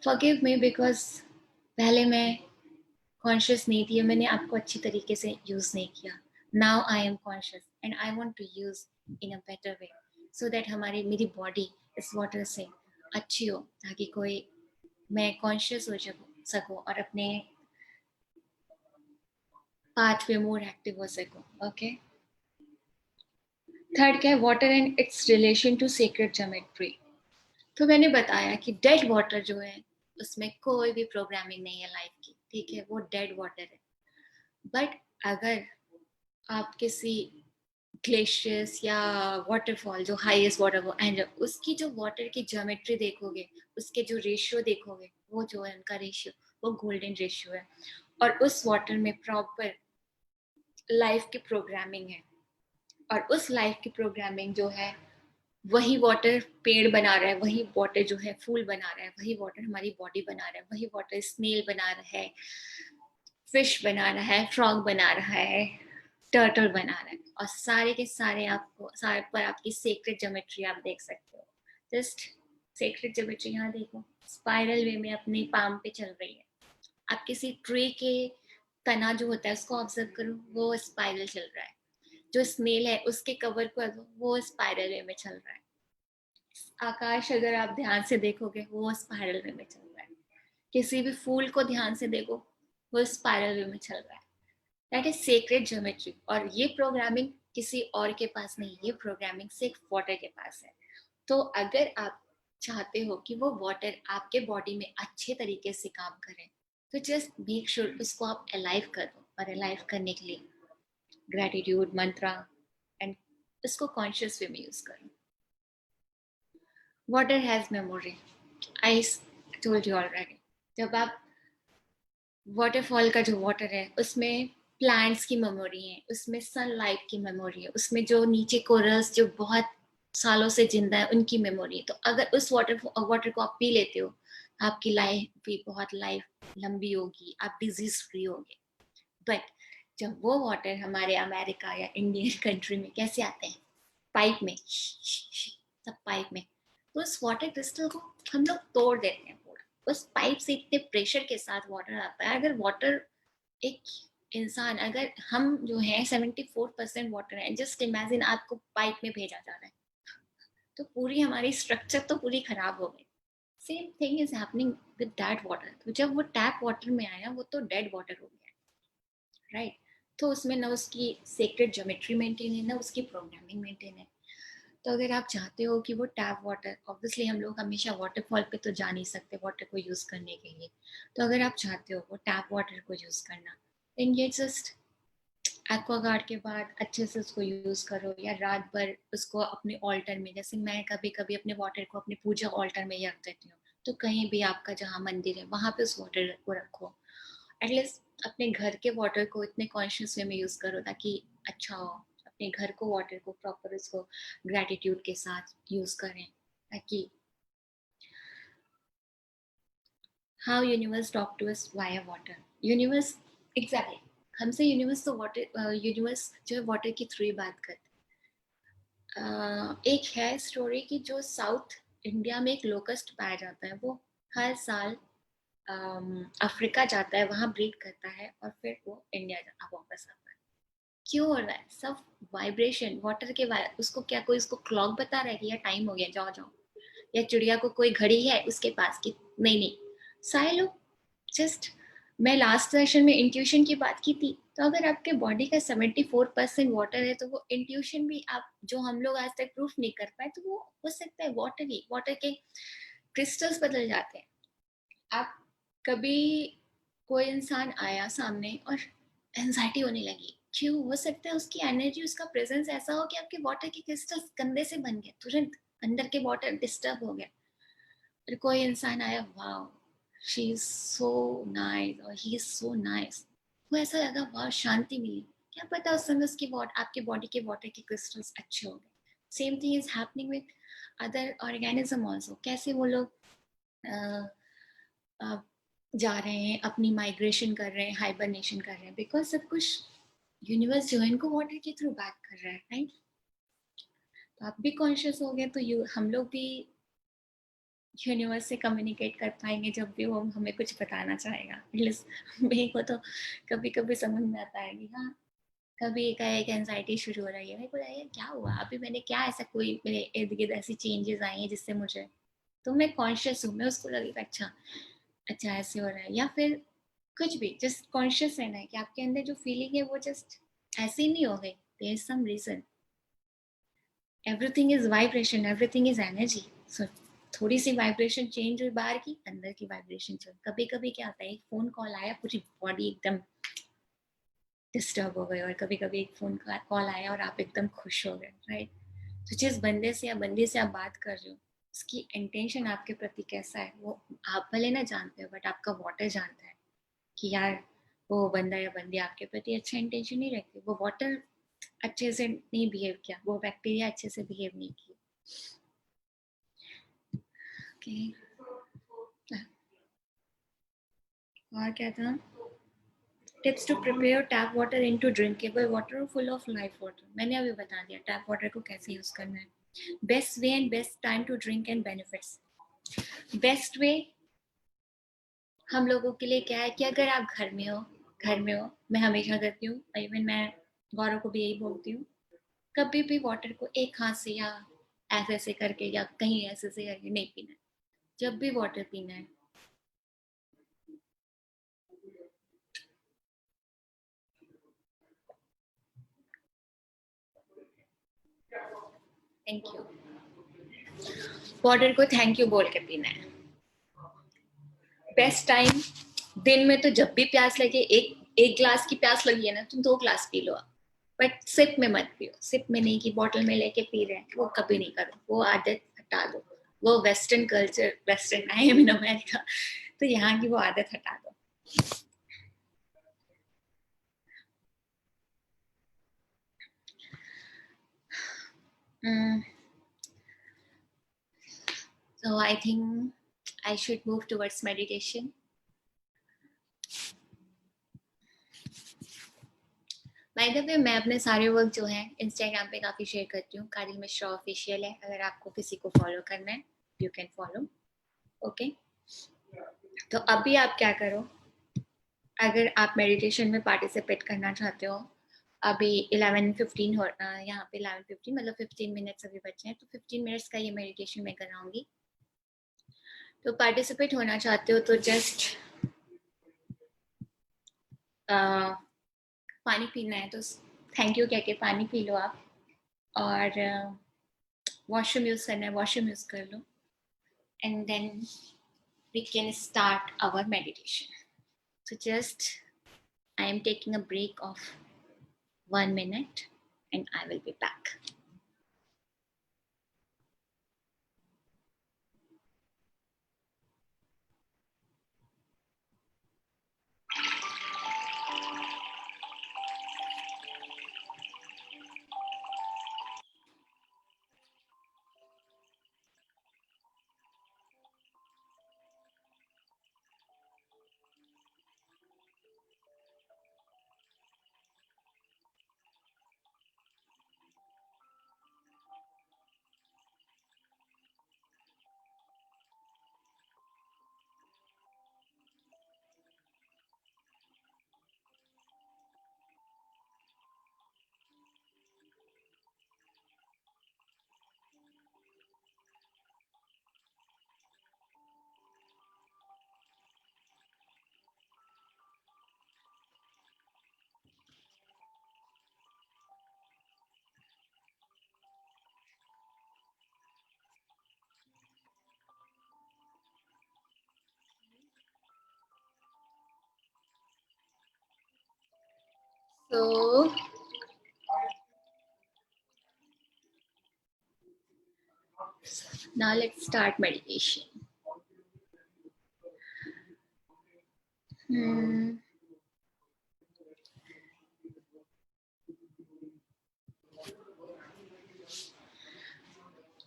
forgive me, because पहले मैं कॉन्शियस नहीं थी, मैंने आपको अच्छी तरीके से यूज नहीं किया। Now I am conscious and I want to use in a better way, so that हमारी मेरी बॉडी इस वाटर से अच्छी हो, ताकि कोई, मैं कॉन्शियस हो सकूं और अपने पाथ पे मोर एक्टिव हो सकूं। ओके, थर्ड क्या है? Water and its relation to sacred geometry. तो मैंने बताया कि डेड वाटर जो है उसमें कोई भी प्रोग्रामिंग नहीं है लाइफ की, ठीक है, वो डेड वाटर है। बट अगर आप किसी ग्लेशियर्स या वाटरफॉल, जो हाईएस्ट वाटरफॉल एंड उसकी जो वाटर की ज्योमेट्री देखोगे, उसके जो रेशियो देखोगे, वो जो है उनका रेशियो, वो गोल्डन रेशियो है। और उस वाटर में प्रॉपर लाइफ की प्रोग्रामिंग है। और उस लाइफ की प्रोग्रामिंग जो है, वही वाटर पेड़ बना रहा है, वही वाटर जो है फूल बना रहा है, वही वाटर हमारी बॉडी बना रहा है, वही वाटर स्नेल बना रहा है, फिश बना रहा है, फ्रॉग बना रहा है, टर्टल बना रहा है। और सारे के सारे आपको, सारे पर आपकी सेक्रेट ज्योमेट्री आप देख सकते हो। जस्ट सेक्रेट ज्योमेट्री यहाँ देखो, स्पाइरल वे में अपने पाम पे चल रही है। आप किसी ट्री के तना जो होता है उसको ऑब्जर्व करो, वो स्पाइरल चल रहा है। जो स्नेल है उसके कवर को, वो स्पाइरल वे में चल रहा है। आकाश अगर आप ध्यान से देखोगे, वो स्पाइरल वे में चल रहा है। किसी भी फूल को ध्यान से देखो, वो स्पाइरल वे में चल रहा है। That is sacred geometry. और ये प्रोग्रामिंग किसी और के पास नहीं, ये प्रोग्रामिंग सिर्फ वाटर के पास है। तो अगर आप चाहते हो कि वो वाटर आपके बॉडी में अच्छे तरीके से काम करे, तो जस्ट मेक श्योर उसको आप अलाइव कर दो। और अलाइव करने के लिए ग्रेटिट्यूड मंत्रा एंड उसको कॉन्शियस वे में यूज करो। Water has memory, I told you already. जब आप वाटरफॉल का जो वाटर है उसमें प्लांट्स की मेमोरी है, उसमें सनलाइट की मेमोरी है, उसमें जो नीचे कोरल्स जो बहुत सालों से जिंदा है उनकी मेमोरी है। तो अगर उस वाटर को आप पी लेते हो, आपकी लाइफ भी बहुत लाइफ लंबी होगी, आप डिजीज फ्री होगे। बट जब वो वाटर हमारे अमेरिका या इंडियन कंट्री में कैसे आते हैं, पाइप में, सब पाइप में, तो उस वाटर क्रिस्टल को हम लोग तोड़ देते हैं पूरा। उस पाइप से इतने प्रेशर के साथ वाटर आता है। अगर वाटर, एक इंसान, अगर हम जो है 74% वाटर है, जस्ट इमेजिन आपको पाइप में भेजा जा रहा है, तो पूरी हमारी स्ट्रक्चर तो पूरी खराब हो गई। Same thing is happening with that water. तो जब वो टैप वाटर में आया वो तो डेड वाटर हो गया, राइट? तो उसमें ना उसकी सेक्रेट ज्योमेट्री मेंटेन है, ना उसकी प्रोग्रामिंग मेंटेन है. तो अगर आप चाहते हो कि वो टैप वाटर, ऑब्वियसली हम लोग हमेशा वाटरफॉल पे तो जा नहीं सकते वाटर को यूज़ करने के लिए. तो अगर आप चाहते हो वो टैप वाटर को यूज़ करना, देन ये जस्ट एक्वागार्ड के बाद अच्छे से उसको यूज़ करो, या रात भर उसको अपने ऑल्टर में, जैसे मैं कभी कभी अपने वाटर को अपने पूजा ऑल्टर में ही रख देती हूँ. तो कहीं भी आपका जहाँ मंदिर है वहाँ पे उस वाटर को रखो. एटलीस्ट अपने घर के वाटर को इतने कॉन्शियस वे में यूज़ करो ताकि अच्छा हो. अपने घर को वाटर को प्रॉपर उसको ग्रैटिट्यूड के साथ यूज़ करें, ताकि how universe talk to us via water. Universe exactly हमसे यूनिवर्स तो वाटर, यूनिवर्स जो है वाटर के थ्रू ही बात करते. एक है स्टोरी कि जो साउथ इंडिया में एक लोकस्ट पाया जाता है, वो हर साल अफ्रीका जाता है, वहाँ ब्रीड करता है और फिर वो इंडिया वापस आता है. क्यों हो रहा है? सब वाइब्रेशन वाटर के उसको क्या कोई उसको क्लॉक बता रहा है कि यार टाइम हो गया, जाओ जाओ? या चिड़िया को कोई घड़ी है उसके पास की? नहीं नहीं, सारे लोग जस्ट. मैं लास्ट सेशन में इंट्यूशन की बात की थी. तो अगर आपके बॉडी का 74% वाटर है, तो वो इंट्यूशन भी आप जो हम लोग आज तक प्रूफ नहीं कर पाए, तो वो हो सकता है वाटर ही. वाटर के क्रिस्टल्स बदल जाते हैं. आप कभी कोई इंसान आया सामने और एंजाइटी होने लगी, क्यों? हो सकता है उसकी एनर्जी, उसका प्रेजेंस ऐसा हो कि आपके वाटर के क्रिस्टल्स गंदे से बन गए, तुरंत अंदर के वाटर डिस्टर्ब हो गया. फिर कोई इंसान आया, wow she is so nice और ही इज सो नाइस, वो ऐसा लगा, वाह शांति मिली. क्या पता उस समय उसकी आपके बॉडी के वाटर के क्रिस्टल्स अच्छे हो गए. Same thing is happening with other organism also. कैसे वो लोग जा रहे हैं, अपनी माइग्रेशन कर रहे हैं, हाइबरनेशन कर रहे हैं, बिकॉज सब कुछ यूनिवर्स जो है इनको वाटर के थ्रू बात कर रहा है, राइट? तो आप भी कॉन्शियस हो गए तो हम लोग भी यूनिवर्स से कम्युनिकेट कर पाएंगे जब भी वो हमें कुछ बताना चाहेगा. मेरे को तो कभी कभी समझ में आता है कि हाँ, कभी एक एंजाइटी शुरू हो रही है, मेरे को लगेगा क्या हुआ अभी, मैंने क्या ऐसा, कोई मेरे इर्द गिर्द ऐसी चेंजेस आई हैं जिससे मुझे, तो मैं कॉन्शियस हूँ, मैं उसको लगेगा अच्छा अच्छा ऐसे हो रहा है. या फिर कुछ भी, जस्ट कॉन्शियस रहना है कि आपके अंदर जो फीलिंग है वो जस्ट ऐसे ही नहीं हो गई, there is some reason. Everything is vibration, everything is energy. So थोड़ी सी वाइब्रेशन चेंज हुई बाहर की, अंदर की वाइब्रेशन चेंज. कभी कभी क्या होता है, एक फोन कॉल आया, पूरी बॉडी एकदम डिस्टर्ब हो गई, और कभी कभी एक फोन कॉल आया और आप एकदम खुश हो गए, राइट? तो जिस बंदे से या बंदी से आप बात कर रहे हो, उसकी इंटेंशन आपके प्रति कैसा है, वो आप भले ना जानते हो, बट आपका वाटर जानता है कि यार वो बंदा या बंदी आपके प्रति अच्छा इंटेंशन नहीं रखती. वो वाटर अच्छे से नहीं बिहेव किया, वो बैक्टीरिया अच्छे से बिहेव नहीं किया. ओके, और क्या था? Tips to prepare tap water into drinkable water और फुल ऑफ लाइफ वाटर. मैंने अभी बता दिया टैप वाटर को कैसे यूज करना है. Best way and best time to drink and benefits. Best way हम लोगों के लिए क्या है कि अगर आप घर में हो, मैं हमेशा करती हूँ, इवन मैं गौरव को भी यही बोलती हूँ, कभी भी वाटर को एक हाथ से या ऐसे ऐसे करके या कहीं ऐसे से करके नहीं पीना है. जब भी वाटर पीना है, थैंक यू, वाटर को थैंक यू बोल के पीना है. बेस्ट टाइम दिन में, तो जब भी प्यास लगे, एक एक ग्लास की प्यास लगी है ना, तुम 2 ग्लास पी लो. बट सिप में मत पियो, सिप में नहीं कि बॉटल में लेके पी रहे हैं, वो कभी नहीं करो, वो आदत हटा दो. वो western culture, western, I am in America, तो यहाँ की वो आदत हटा दो. So I think I should move towards meditation. By the way, मैं अपने सारे वर्क जो है इंस्टाग्राम पे काफ़ी शेयर करती हूँ. कारिल मिश्रा ऑफिशियल है, अगर आपको किसी को फॉलो करना है, यू कैन फॉलो. ओके, तो अभी आप क्या करो, अगर आप मेडिटेशन में पार्टिसिपेट करना चाहते हो, अभी 11:15 हो, यहाँ पे 11:15 मतलब 15 मिनट्स अभी बचे हैं, तो 15 मिनट्स का ये मेडिटेशन मैं कराऊंगी. तो पार्टिसिपेट होना चाहते हो तो जस्ट पानी पीना है तो थैंक यू कह के पानी पी लो आप, और वॉशरूम यूज करना है वॉशरूम यूज कर लो, and then we can start our meditation. So just I am taking a break of 1 minute and I will be back. So now let's start meditation.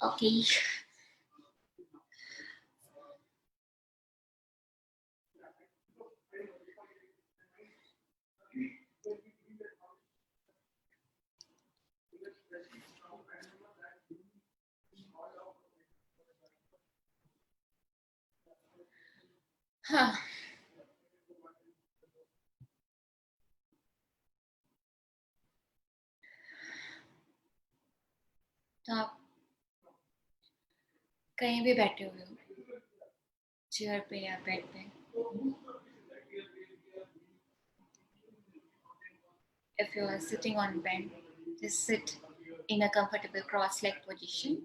Okay. हाँ, तो आप कहीं भी बैठे हुए हो, चेयर पे या बेड पे. If you are sitting on bed, just sit in a comfortable cross-leg position.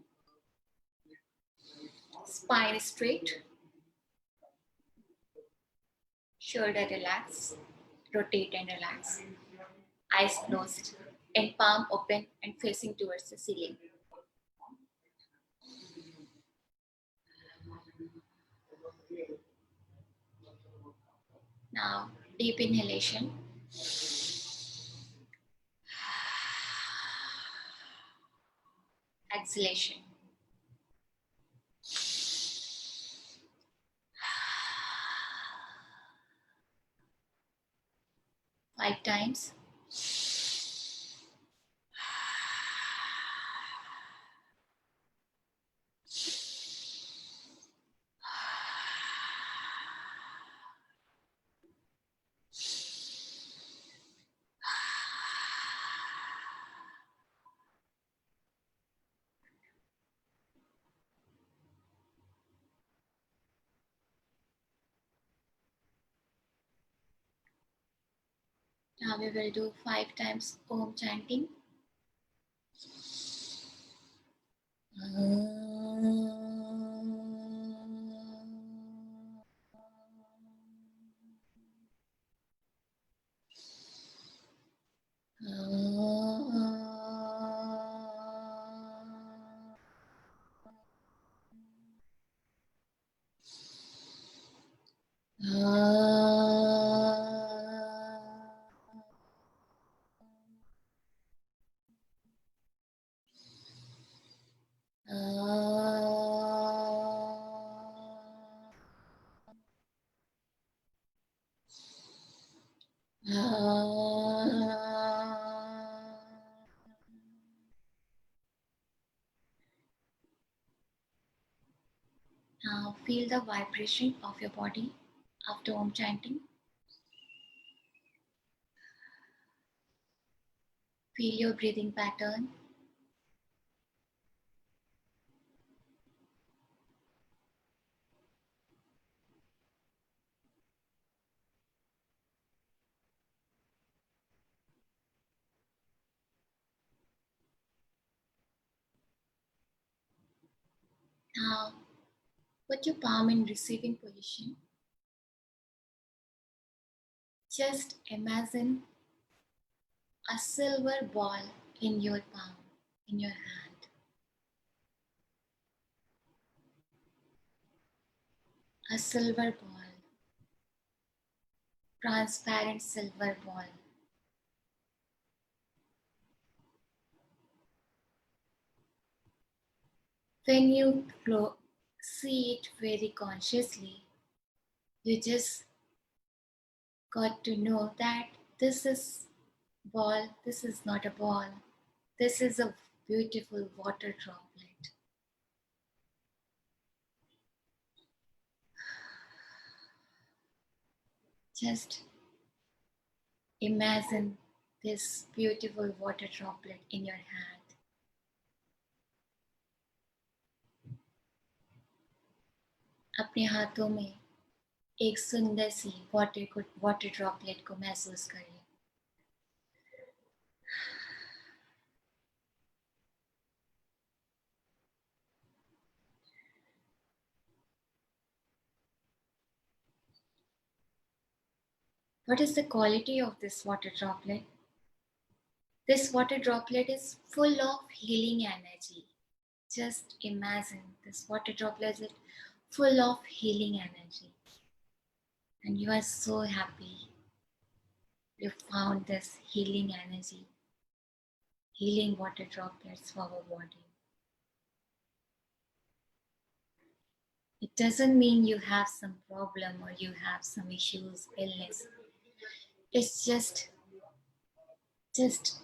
Spine straight, shoulder relax, rotate and relax. Eyes closed and palm open and facing towards the ceiling. Now, deep inhalation. Exhalation. Five times. Now we will do 5 times Om chanting. Now feel the vibration of your body after Om chanting. Feel your breathing pattern. Now, put your palm in receiving position. Just imagine a silver ball in your palm, in your hand. A silver ball, transparent silver ball. When you see it very consciously, you just got to know that this is ball, this is not a ball. This is a beautiful water droplet. Just imagine this beautiful water droplet in your hand. अपने हाथों में एक सुंदर सी water droplet को महसूस करिए. What is the quality of this water droplet? This water droplet is full of healing energy. Just imagine this water droplet is full of healing energy. And you are so happy you found this healing energy, healing water droplets for our body. It doesn't mean you have some problem or you have some issues, illness. It's just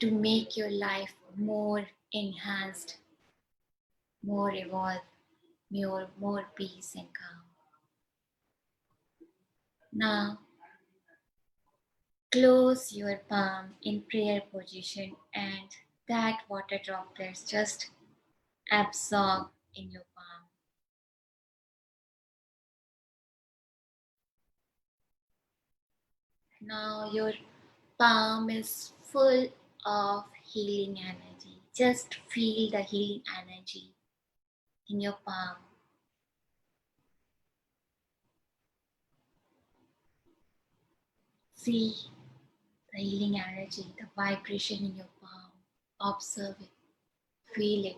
to make your life more enhanced, more evolved, more peace and calm. Now, close your palm in prayer position and that water droplets just absorb in your palm. Now your palm is full of healing energy. Just feel the healing energy in your palm. See the healing energy, the vibration in your palm. Observe it, feel it.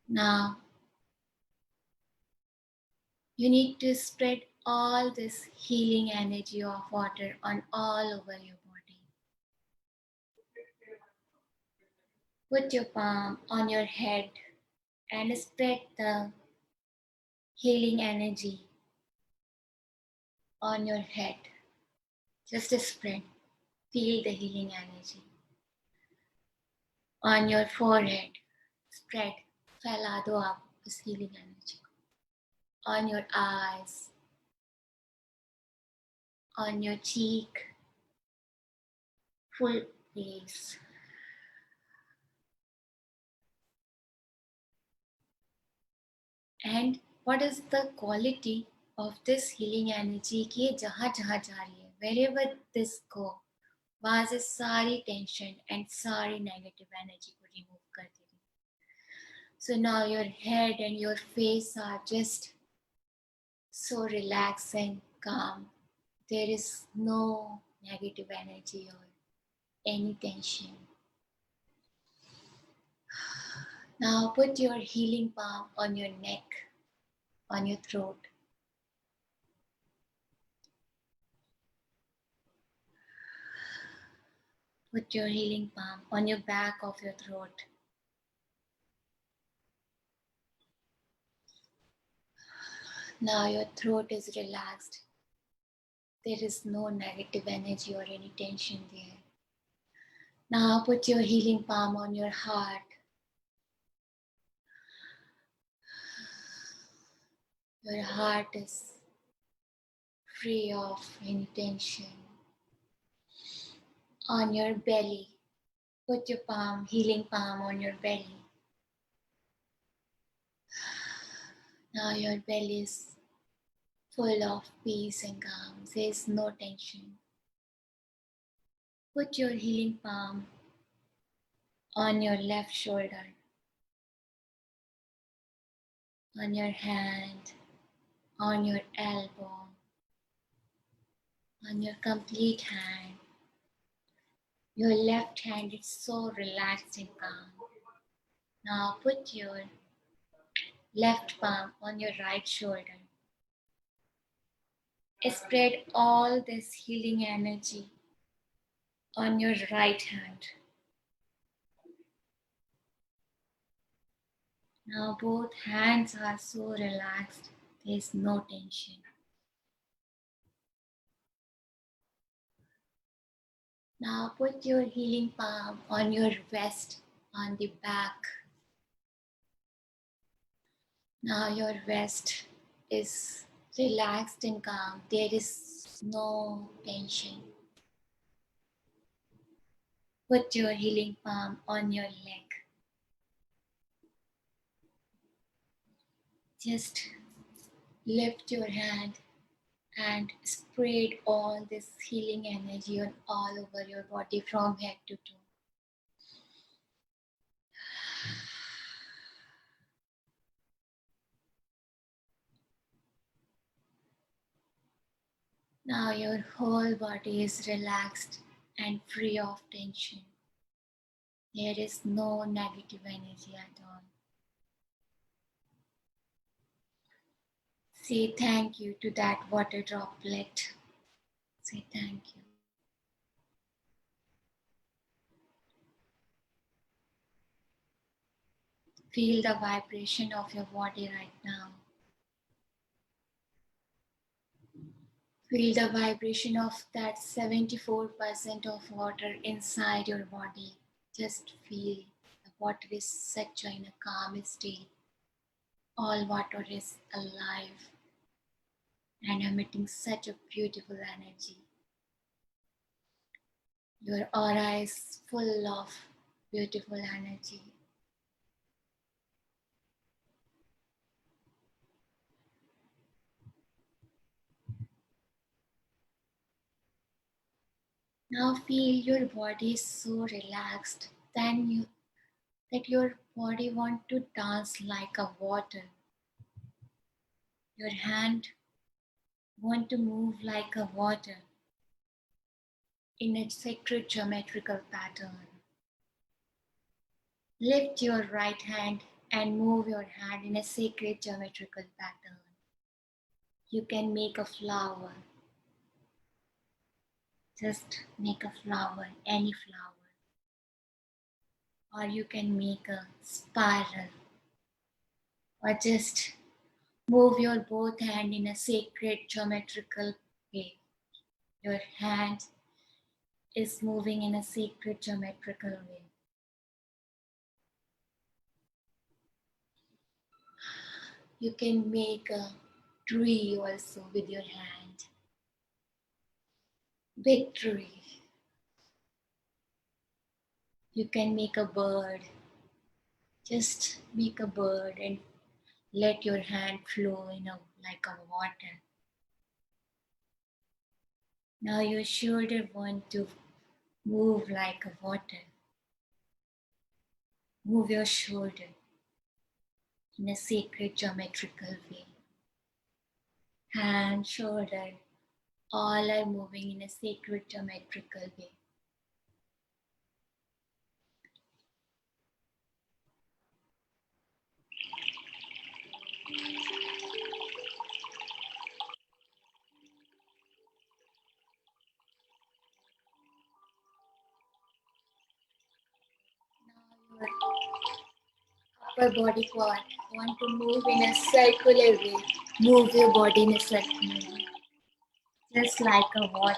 Now, you need to spread all this healing energy of water on all over your body. Put your palm on your head and spread the healing energy on your head. Just spread. Feel the healing energy. On your forehead, spread. फैला दो आप इस healing energy. On your eyes, on your cheek, full face. And what is the quality of this healing energy कि ये जहाँ जहाँ जा रही है, wherever this go, वहाँ से सारी tension and सारी negative energy को remove कर देगी. So now your head and your face are just so relaxed and calm. There is no negative energy or any tension. Now put your healing palm on your neck, on your throat. Put your healing palm on your back of your throat. Now your throat is relaxed. There is no negative energy or any tension there. Now put your healing palm on your heart. Your heart is free of any tension. On your belly, put your palm, healing palm on your belly. Now your belly is full of peace and calm. There is no tension. Put your healing palm on your left shoulder, on your hand, on your elbow, on your complete hand. Your left hand is so relaxed and calm. Now put your left palm on your right shoulder. Spread all this healing energy on your right hand. Now both hands are so relaxed, there is no tension. Now put your healing palm on your wrist, on the back. Now your wrist is relaxed and calm. There is no tension. Put your healing palm on your leg. Just lift your hand and spread all this healing energy on all over your body from head to toe. Now your whole body is relaxed and free of tension. There is no negative energy at all. Say thank you to that water droplet. Say thank you. Feel the vibration of your body right now. Feel the vibration of that 74% of water inside your body. Just feel the water is such in a calm state. All water is alive and emitting such a beautiful energy. Your aura is full of beautiful energy. Now feel your body is so relaxed that your body want to dance like a water. Your hand want to move like a water in a sacred geometrical pattern. Lift your right hand and move your hand in a sacred geometrical pattern. You can make a flower. Just make a flower, any flower. Or you can make a spiral. Or just move your both hand in a sacred geometrical way. Your hand is moving in a sacred geometrical way. You can make a tree also with your hand. Big tree. You can make a bird. Just make a bird and let your hand flow like a water. Now your shoulder want to move like a water. Move your shoulder in a sacred geometrical way. Hand, shoulder, all are moving in a sacred geometrical way. Now your upper body part want to move in a circular way. Move your body in a circular way. Just like a water.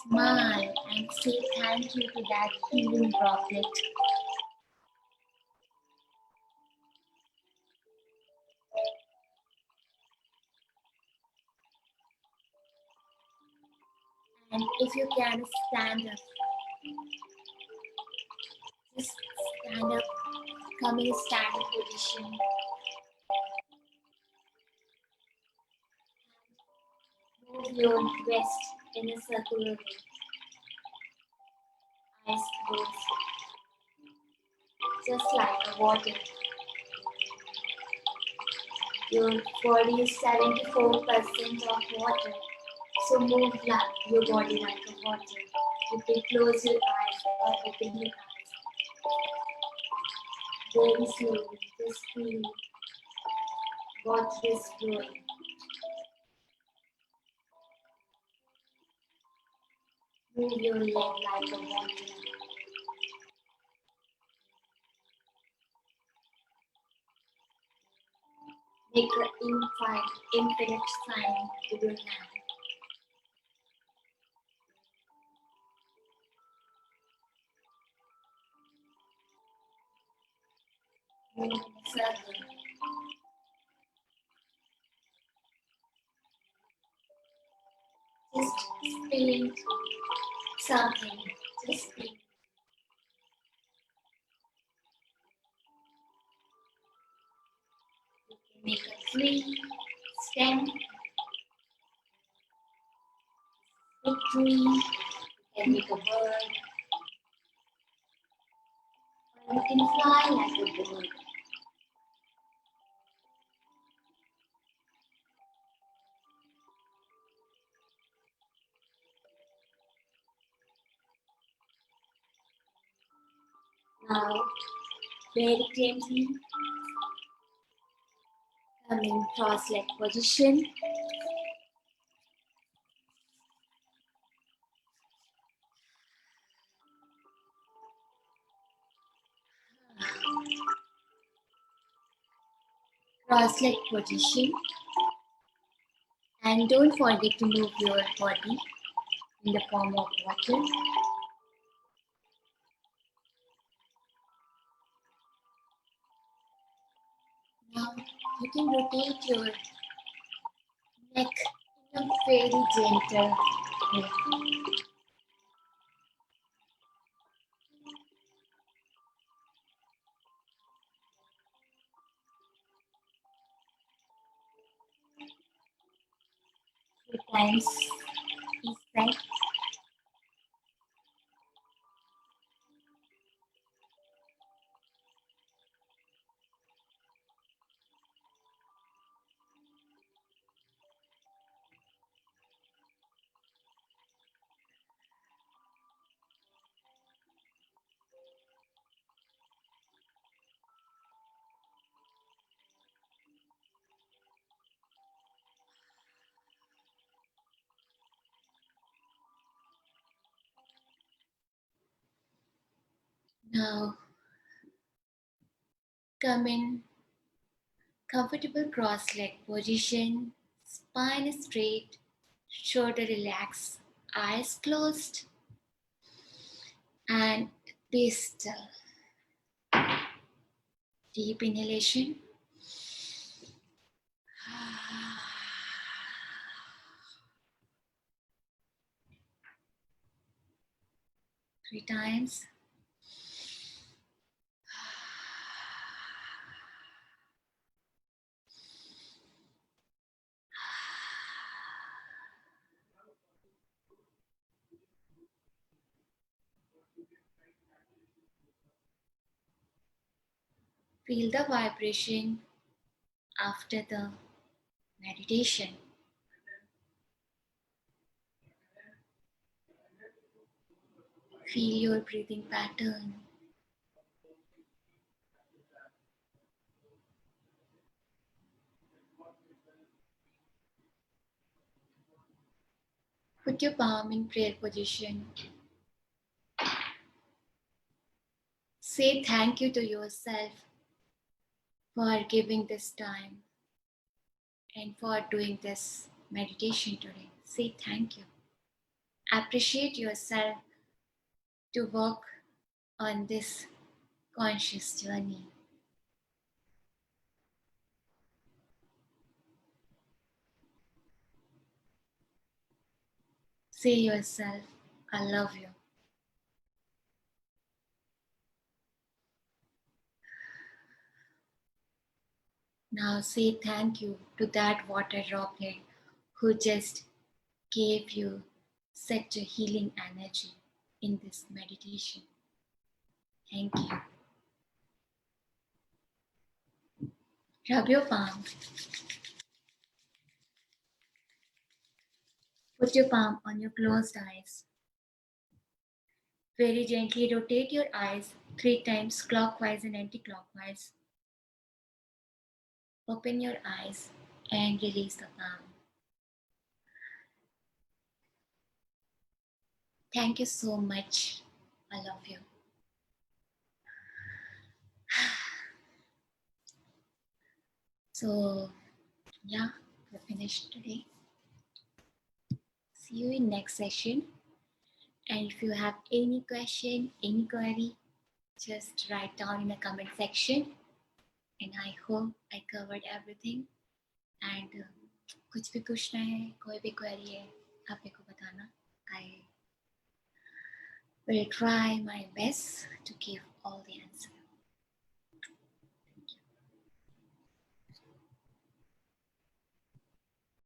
Smile and say thank you to that healing droplet. And if you can stand up, just stand up, come in standing position. Move your wrist in a circular way. Eyes closed, just like a water. Your body is 74% of water. So move your body like a water. You can close your eyes or open your eyes. Very slowly, just feel water is flowing. Move your leg like a water. Make an infinite sign with your hand. Move in a circle. Just speak something. Just speak. You can make a tree, stem, big tree. You can make a bird. Or you can fly like a bird. Now, very gently, come in cross-leg position. Cross-leg position. And don't forget to move your body in the form of water. Now, you can rotate your neck in a very gentle way. 3 times each side. Now, come in comfortable cross-leg position, spine straight, shoulder relaxed, eyes closed, and be still. Deep inhalation. 3 times. Feel the vibration after the meditation. Feel your breathing pattern. Put your palm in prayer position. Say thank you to yourself for giving this time and for doing this meditation today. Say thank you. Appreciate yourself to work on this conscious journey. Say yourself, I love you. Now say thank you to that water droplet who just gave you such a healing energy in this meditation. Thank you. Rub your palm. Put your palm on your closed eyes. Very gently rotate your eyes 3 times clockwise and anti-clockwise. Open your eyes and release the palm. Thank you so much. I love you. So, yeah, we're finished today. See you in next session. And if you have any question, any query, just write down in the comment section. And I hope I covered everything. And कुछ भी पूछना है, कोई भी query है, आप मेरे को बताना. I will try my best to give all the answers.